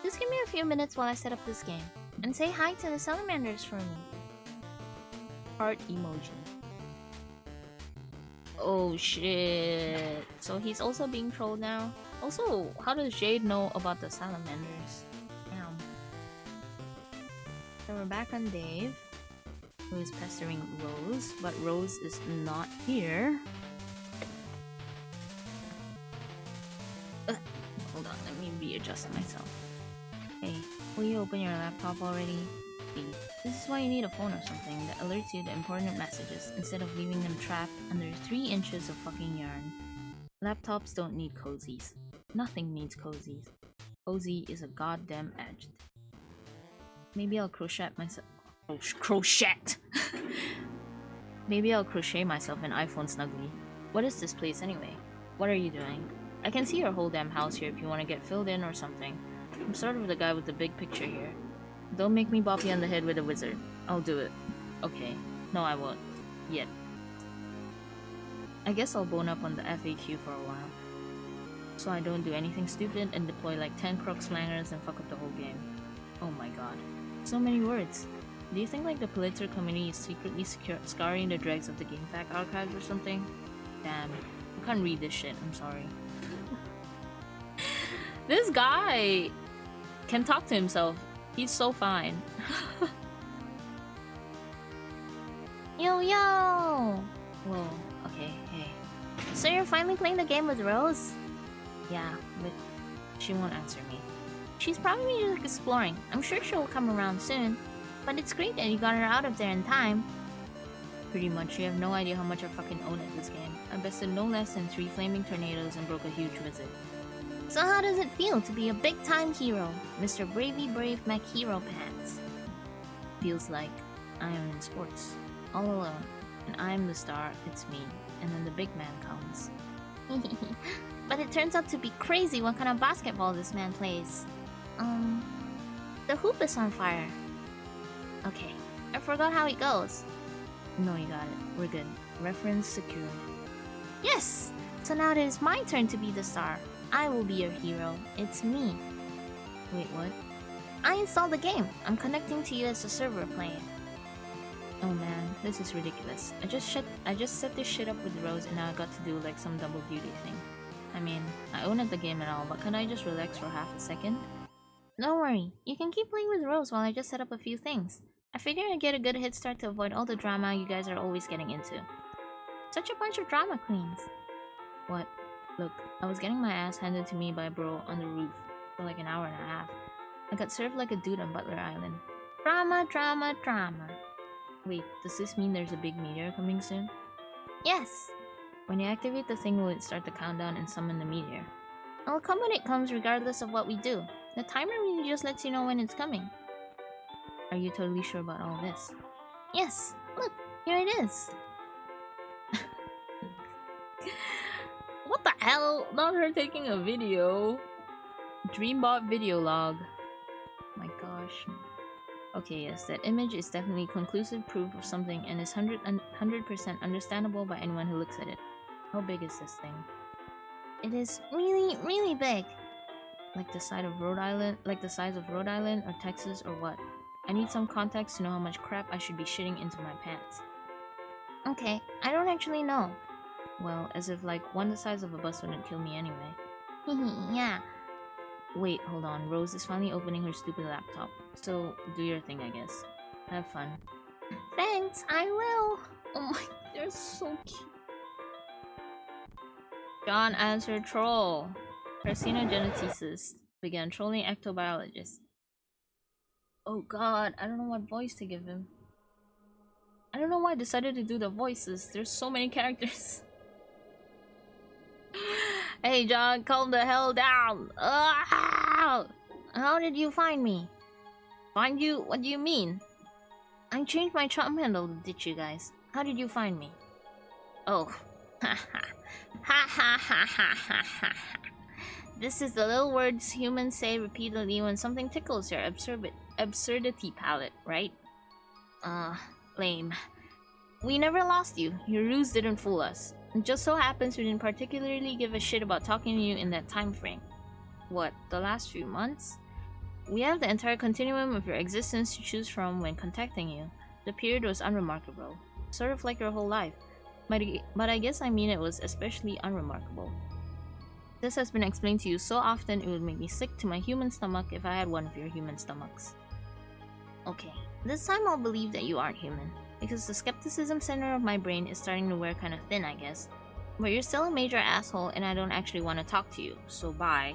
S1: Just give me a few minutes while I set up this game. And say hi to the salamanders for me. Heart emoji. Oh shit. So he's also being trolled now? Also, how does Jade know about the salamanders? Damn. So we're back on Dave, who is pestering Rose, but Rose is not here. Hold on, let me readjust myself. Hey, will you open your laptop already? Please. This is why you need a phone or something that alerts you to important messages instead of leaving them trapped under 3 inches of fucking yarn. Laptops don't need cozies. Nothing needs cozies. Cozy is a goddamn adjective. Maybe I'll crochet myself. Crochet! Maybe I'll crochet myself an iPhone snuggly. What is this place anyway? What are you doing? I can see your whole damn house here if you want to get filled in or something. I'm sort of the guy with the big picture here. Don't make me bop you on the head with a wizard. I'll do it. Okay. No, I won't. Yet. I guess I'll bone up on the FAQ for a while. So I don't do anything stupid and deploy like 10 croc slangers and fuck up the whole game. Oh my god. So many words. Do you think like the Pulitzer committee is secretly scouring the dregs of the GameFAQ archives or something? Damn. I can't read this shit, I'm sorry. This guy can talk to himself. He's so fine. Yo, yo! Whoa, okay, hey. So you're finally playing the game with Rose? Yeah, but she won't answer me. She's probably just exploring. I'm sure she'll come around soon. But it's great that you got her out of there in time. Pretty much, you have no idea how much I fucking own at this game. I bested no less than 3 flaming tornadoes and broke a huge wizard. So how does it feel to be a big-time hero, Mr. Bravey Brave Mech Hero Pants? Feels like I am in sports, all alone, and I'm the star, it's me, and then the big man comes. But it turns out to be crazy what kind of basketball this man plays. The hoop is on fire. Okay, I forgot how it goes. No, you got it. We're good. Reference secured. Yes! So now it is my turn to be the star. I will be your hero. It's me. Wait, what? I installed the game. I'm connecting to you as a server playing. Oh man, this is ridiculous. I just set this shit up with Rose and now I got to do like some double duty thing. I mean, I own the game and all, but can I just relax for half a second? Don't worry, you can keep playing with Rose while I just set up a few things. I figured I'd get a good head start to avoid all the drama you guys are always getting into. Such a bunch of drama queens. What? Look, I was getting my ass handed to me by a bro on the roof for like an hour and a half. I got served like a dude on Butler Island. Drama, drama, drama. Wait, does this mean there's a big meteor coming soon? Yes! When you activate the thing, will it start the countdown and summon the meteor? It'll come when it comes regardless of what we do. The timer really just lets you know when it's coming. Are you totally sure about all this? Yes! Look! Here it is! What the hell? Not her taking a video. Dreambot video log. My gosh. Okay, yes, that image is definitely conclusive proof of something and is 100% understandable by anyone who looks at it. How big is this thing? It is really, really big. Like the size of Rhode Island or Texas or what? I need some context to know how much crap I should be shitting into my pants. Okay, I don't actually know. Well, as if like one the size of a bus wouldn't kill me anyway. Yeah. Wait, hold on. Rose is finally opening her stupid laptop. So, do your thing, I guess. Have fun. Thanks, I will! Oh my, they're so cute. John answered troll. Carcinogenesis began trolling ectobiologists. Oh god, I don't know what voice to give him. I don't know why I decided to do the voices. There's so many characters. Hey John, calm the hell down! Ah! How did you find me? Find you? What do you mean? I changed my charm handle to ditch you guys. How did you find me? Oh. Ha ha. Ha ha ha ha ha ha. This is the little words humans say repeatedly when something tickles your absurdity palate, right? Lame. We never lost you. Your ruse didn't fool us. It just so happens we didn't particularly give a shit about talking to you in that time frame. What, the last few months? We have the entire continuum of your existence to choose from when contacting you. The period was unremarkable, sort of like your whole life. But I guess I mean it was especially unremarkable. This has been explained to you so often it would make me sick to my human stomach if I had one of your human stomachs. Okay, this time I'll believe that you aren't human. Because the skepticism center of my brain is starting to wear kind of thin, I guess. But you're still a major asshole and I don't actually want to talk to you, so bye.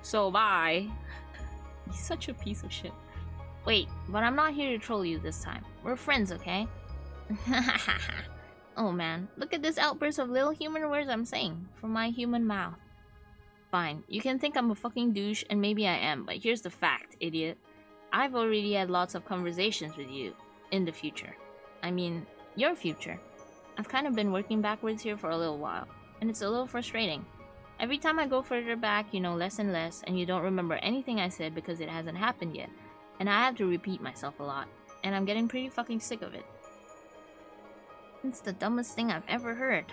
S1: So bye. He's such a piece of shit. Wait, but I'm not here to troll you this time. We're friends, okay? Oh man, look at this outburst of little human words I'm saying from my human mouth. Fine, you can think I'm a fucking douche and maybe I am, but here's the fact, idiot. I've already had lots of conversations with you in the future. I mean, your future. I've kind of been working backwards here for a little while, and it's a little frustrating. Every time I go further back, you know less and less, and you don't remember anything I said because it hasn't happened yet. And I have to repeat myself a lot, and I'm getting pretty fucking sick of it. It's the dumbest thing I've ever heard.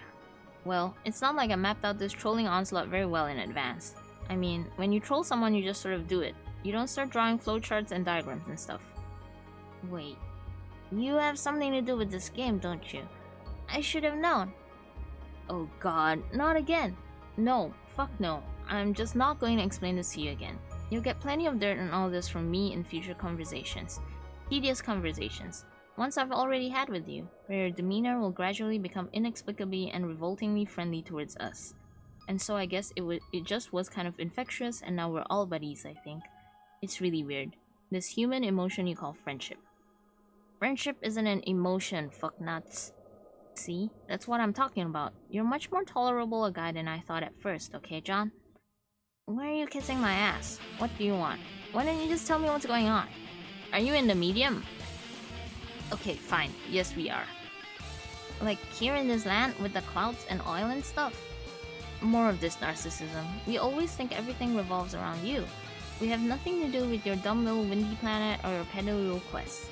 S1: Well, it's not like I mapped out this trolling onslaught very well in advance. I mean, when you troll someone, you just sort of do it. You don't start drawing flowcharts and diagrams and stuff. Wait, you have something to do with this game, don't you? I should have known. Oh god, not again. No, Fuck no. I'm just not going to explain this to you again. You'll get plenty of dirt on all this from me in future conversations. Tedious conversations. Ones I've already had with you, where your demeanor will gradually become inexplicably and revoltingly friendly towards us. And so I guess it just was kind of infectious, and now we're all buddies, I think. It's really weird. This human emotion you call friendship. Friendship isn't an emotion, fucknuts. See? That's what I'm talking about. You're much more tolerable a guy than I thought at first, okay, John? Why are you kissing my ass? What do you want? Why don't you just tell me what's going on? Are you in the medium? Okay, fine. Yes, we are. Like, here in this land with the clouds and oil and stuff? More of this narcissism. We always think everything revolves around you. We have nothing to do with your dumb little windy planet or your petty little quest.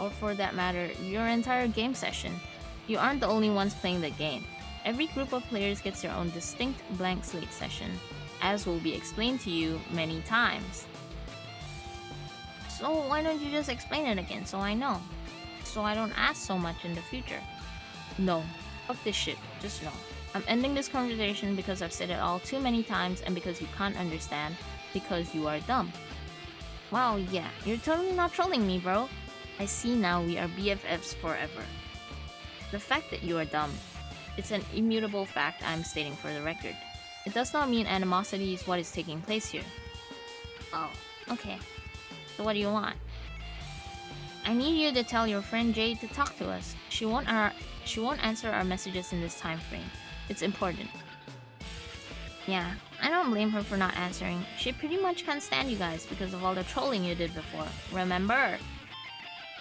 S1: Or for that matter, your entire game session. You aren't the only ones playing the game. Every group of players gets their own distinct blank slate session, as will be explained to you many times. So why don't you just explain it again so I know? So I don't ask so much in the future. No. Fuck this shit. Just no. I'm ending this conversation because I've said it all too many times and because you can't understand. Because you are dumb. Wow, yeah. You're totally not trolling me, bro. I see now we are BFFs forever. The fact that you are dumb. It's an immutable fact I'm stating for the record. It does not mean animosity is what is taking place here. Oh, okay. So what do you want? I need you to tell your friend Jade to talk to us. She won't answer our messages in this time frame. It's important. Yeah, I don't blame her for not answering. She pretty much can't stand you guys because of all the trolling you did before. Remember?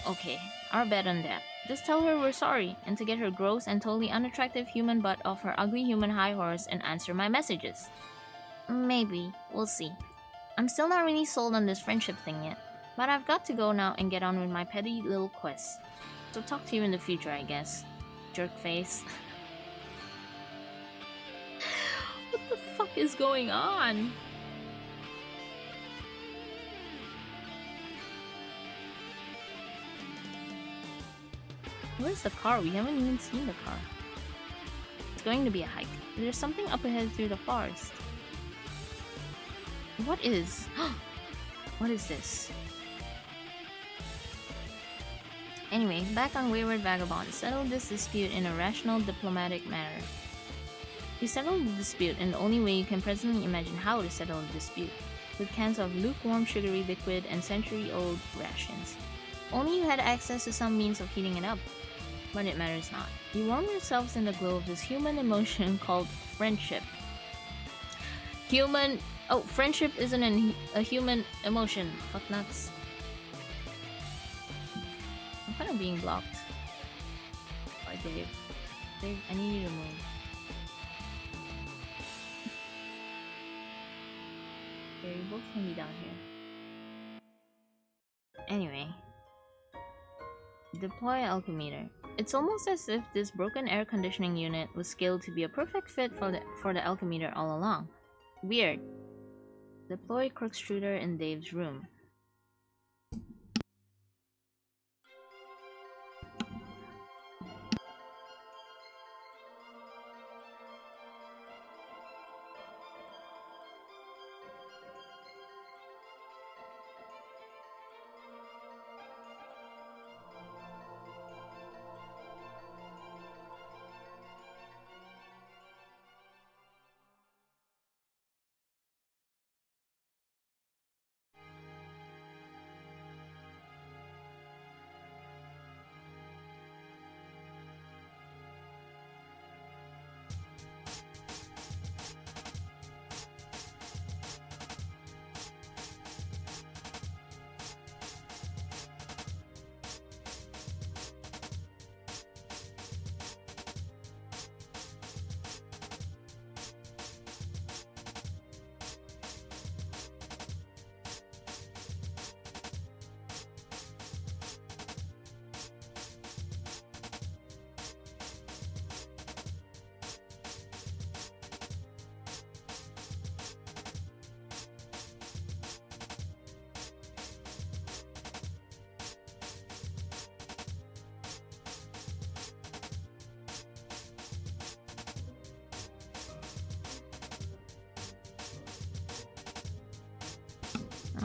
S1: Okay, our bet on that. Just tell her we're sorry, and to get her gross and totally unattractive human butt off her ugly human high horse and answer my messages. Maybe. We'll see. I'm still not really sold on this friendship thing yet, but I've got to go now and get on with my petty little quest. So talk to you in the future, I guess. Jerk face. What the fuck is going on? Where's the car? We haven't even seen the car. It's going to be a hike. There's something up ahead through the forest. What is... What is this? Anyway, back on Wayward Vagabond. Settle this dispute in a rational, diplomatic manner. You settle the dispute in the only way you can presently imagine how to settle a dispute. With cans of lukewarm sugary liquid and century-old rations. Only you had access to some means of heating it up. But it matters not. You warm yourselves in the glow of this human emotion called friendship. Human... Oh, friendship isn't a human emotion. Fuck nuts. I'm kind of being blocked. By Dave. Dave, I need you to move. Okay, you both can be down here. Anyway. Deploy alchemimeter. It's almost as if this broken air conditioning unit was scaled to be a perfect fit for the alchemimeter all along. Weird. Deploy corkscrewder in Dave's room.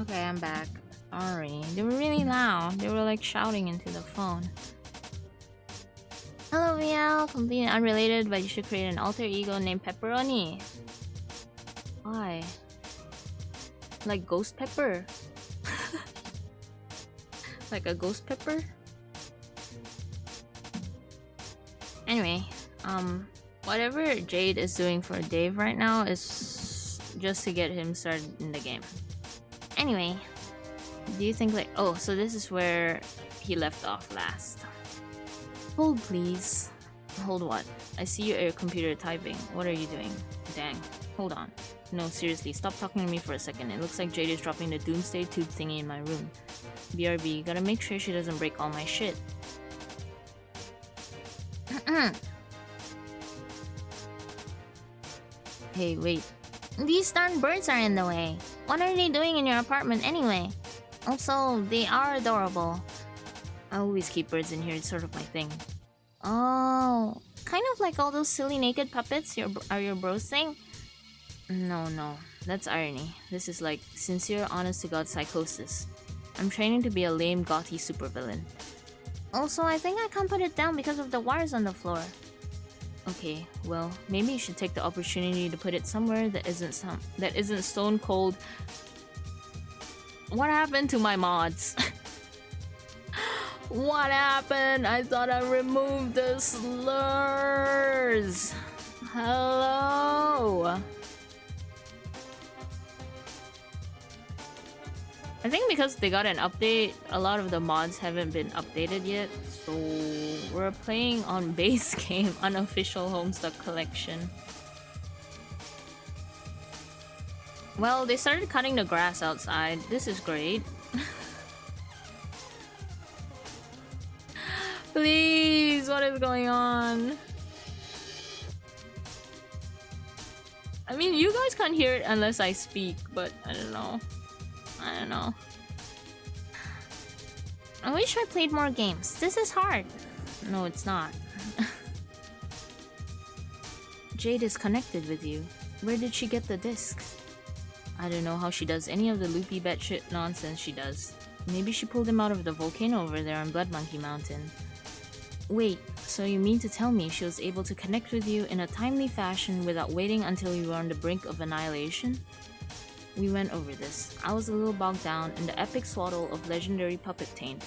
S1: Okay, I'm back. Sorry. They were really loud. They were like shouting into the phone. Hello, VL. Completely unrelated, but you should create an alter ego named Pepperoni. Why? Like Ghost Pepper? Like a ghost pepper? Anyway, whatever Jade is doing for Dave right now is just to get him started in the game. Anyway, do you think like... Oh, so this is where he left off last. Hold please. Hold what? I see you at your computer typing. What are you doing? Dang. Hold on. No, seriously, stop talking to me for a second. It looks like Jade is dropping the doomsday tube thingy in my room. BRB, gotta make sure she doesn't break all my shit. Hey, wait. These darn birds are in the way. What are they doing in your apartment anyway? Also, they are adorable. I always keep birds in here, it's sort of my thing. Oh, kind of like all those silly naked puppets are your bros thing? No, that's irony. This is like sincere, honest-to-God psychosis. I'm training to be a lame, gothy supervillain. Also, I think I can't put it down because of the wires on the floor. Okay, well, maybe you should take the opportunity to put it somewhere that isn't stone cold. What happened to my mods? What happened? I thought I removed the slurs. Hello. I think because they got an update, a lot of the mods haven't been updated yet, so we're playing on base game, unofficial Homestuck collection. Well, they started cutting the grass outside. This is great. Please, what is going on? I mean, you guys can't hear it unless I speak, but I don't know. I wish I played more games. This is hard. No, it's not. Jade is connected with you. Where did she get the discs? I don't know how she does any of the loopy batshit nonsense she does. Maybe she pulled him out of the volcano over there on Blood Monkey Mountain. Wait, so you mean to tell me she was able to connect with you in a timely fashion without waiting until you were on the brink of annihilation? We went over this. I was a little bogged down in the epic swaddle of legendary puppet taint.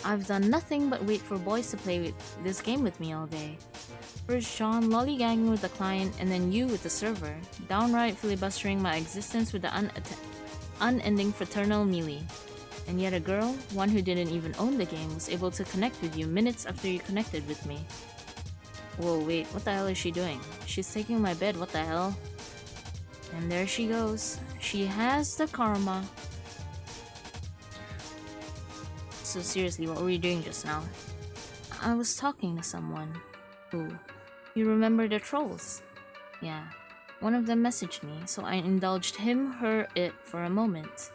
S1: I've done nothing but wait for boys to play this game with me all day. First John lollygagging with the client, and then you with the server, downright filibustering my existence with the unending fraternal melee. And yet a girl, one who didn't even own the game, was able to connect with you minutes after you connected with me. Whoa, wait, what the hell is she doing? She's taking my bed, what the hell? And there she goes. She has the karma. So seriously, what were you doing just now? I was talking to someone. Who? You remember the trolls? Yeah. One of them messaged me, so I indulged him, her, it for a moment.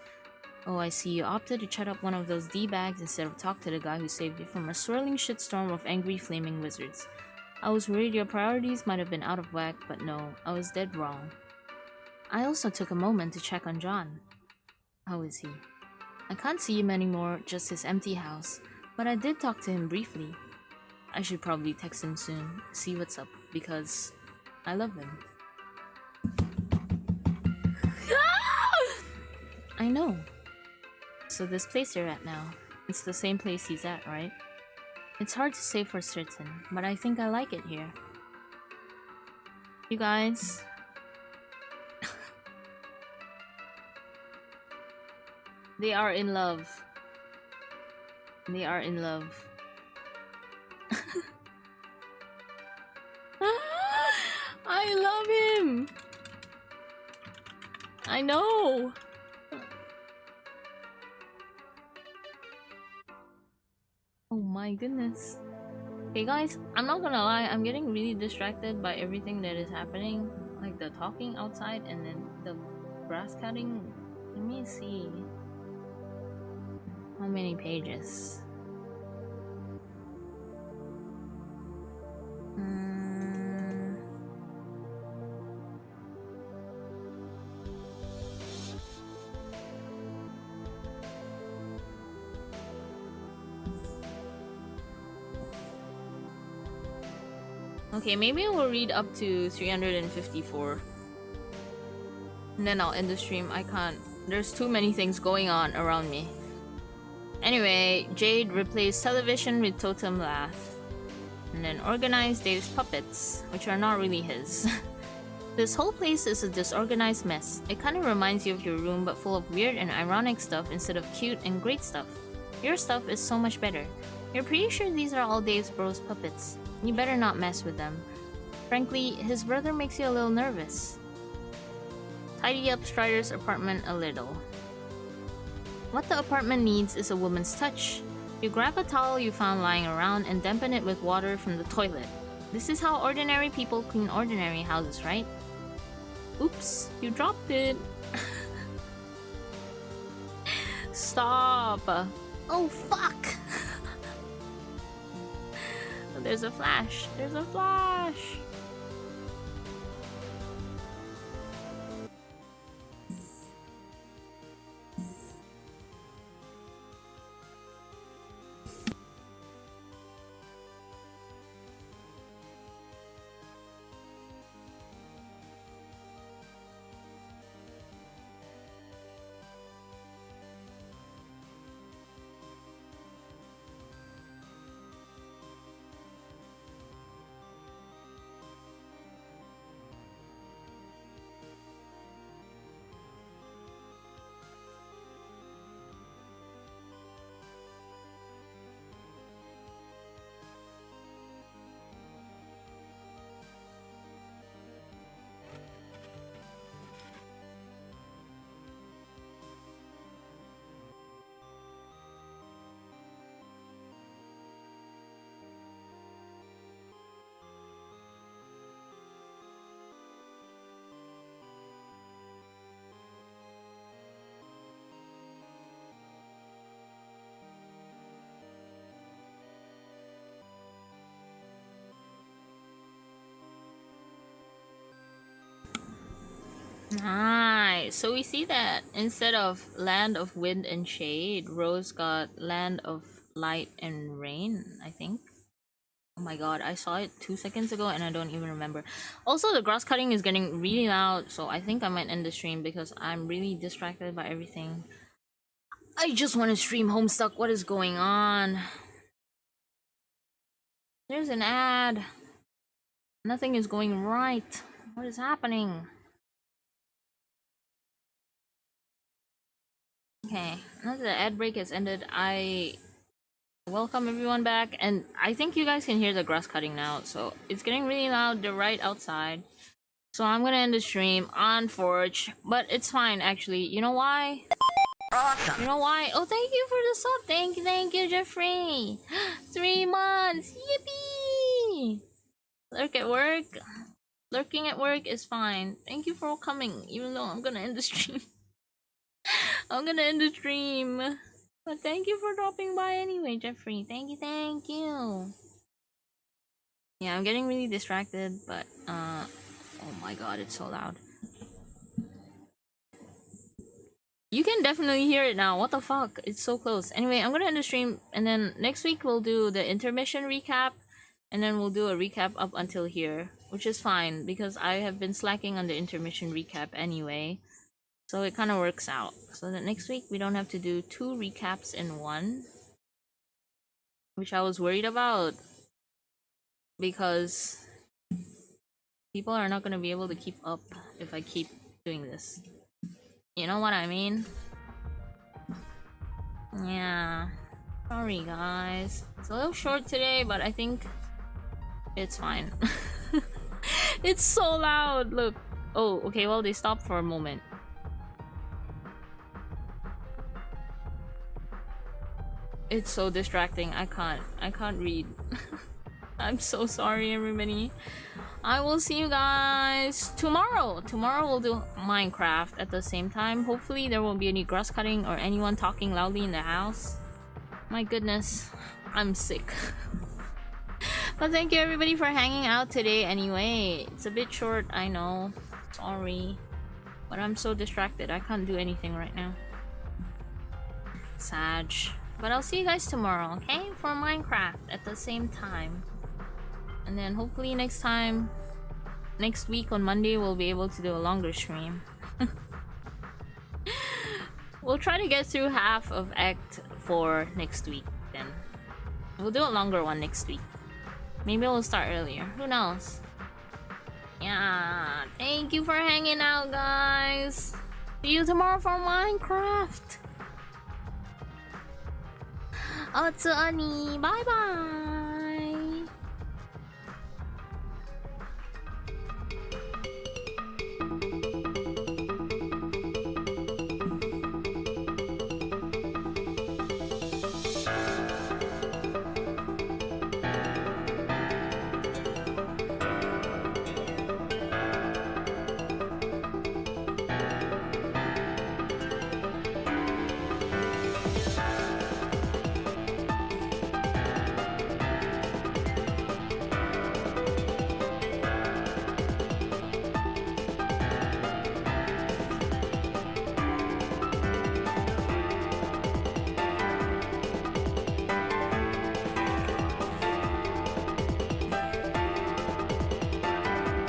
S1: Oh, I see, you opted to chat up one of those D-bags instead of talk to the guy who saved you from a swirling shitstorm of angry flaming wizards. I was worried your priorities might have been out of whack, but no, I was dead wrong. I also took a moment to check on John. How is he? I can't see him anymore, just his empty house, but I did talk to him briefly. I should probably text him soon, see what's up, because I love him. I know. So this place you're at now, it's the same place he's at, right? It's hard to say for certain, but I think I like it here. You guys... They are in love. They are in love. I love him! I know! Oh my goodness. Okay guys, I'm not gonna lie, I'm getting really distracted by everything that is happening. Like the talking outside and then the grass cutting. Let me see. How many pages? Okay, maybe we'll read up to 354. And then I'll end the stream. I can't. There's too many things going on around me. Anyway, Jade replaced television with totem laugh. And then organized Dave's puppets, which are not really his. This whole place is a disorganized mess. It kind of reminds you of your room, but full of weird and ironic stuff instead of cute and great stuff. Your stuff is so much better. You're pretty sure these are all Dave's bros' puppets. You better not mess with them. Frankly, his brother makes you a little nervous. Tidy up Strider's apartment a little. What the apartment needs is a woman's touch. You grab a towel you found lying around and dampen it with water from the toilet. This is how ordinary people clean ordinary houses, right? Oops, you dropped it. Stop. Oh, fuck. There's a flash. There's a flash. Nice. So we see that instead of Land of Wind and Shade, Rose got Land of Light and Rain, I think. Oh my god, I saw it 2 seconds ago and I don't even remember. Also, the grass cutting is getting really loud, so I think I might end the stream because I'm really distracted by everything. I just want to stream Homestuck. What is going on? There's an ad. Nothing is going right. What is happening? Okay, now that the ad break has ended, I welcome everyone back, and I think you guys can hear the grass cutting now, so it's getting really loud. They're right outside. So I'm gonna end the stream on Forge, but it's fine actually. You know why? You know why? Oh, thank you for the sub. Thank you, Jeffrey. 3 months. Yippee! Lurking at work is fine. Thank you for coming, even though I'm gonna end the stream. I'm gonna end the stream. But thank you for dropping by anyway, Jeffrey. Thank you. Yeah, I'm getting really distracted, but oh my god, it's so loud. You can definitely hear it now. What the fuck? It's so close. Anyway, I'm gonna end the stream, and then next week we'll do the intermission recap, and then we'll do a recap up until here, which is fine because I have been slacking on the intermission recap anyway, so it kind of works out. So that next week we don't have to do 2 recaps in one, which I was worried about because people are not gonna be able to keep up if I keep doing this. You know what I mean? Yeah. Sorry, guys. It's a little short today, but I think it's fine. It's so loud. Look. Oh, okay. Well, they stopped for a moment. It's so distracting. I can't read. I'm so sorry, everybody. I will see you guys tomorrow. Tomorrow we'll do Minecraft at the same time. Hopefully there won't be any grass cutting or anyone talking loudly in the house. My goodness, I'm sick. But thank you everybody for hanging out today anyway. It's a bit short, I know. Sorry. But I'm so distracted. I can't do anything right now. Sag. But I'll see you guys tomorrow, okay? For Minecraft at the same time. And then hopefully next week on Monday, we'll be able to do a longer stream. We'll try to get through half of Act 4 next week, then. We'll do a longer one next week. Maybe we'll start earlier. Who knows? Yeah, thank you for hanging out, guys. See you tomorrow for Minecraft. Otsu Ani, bye bye.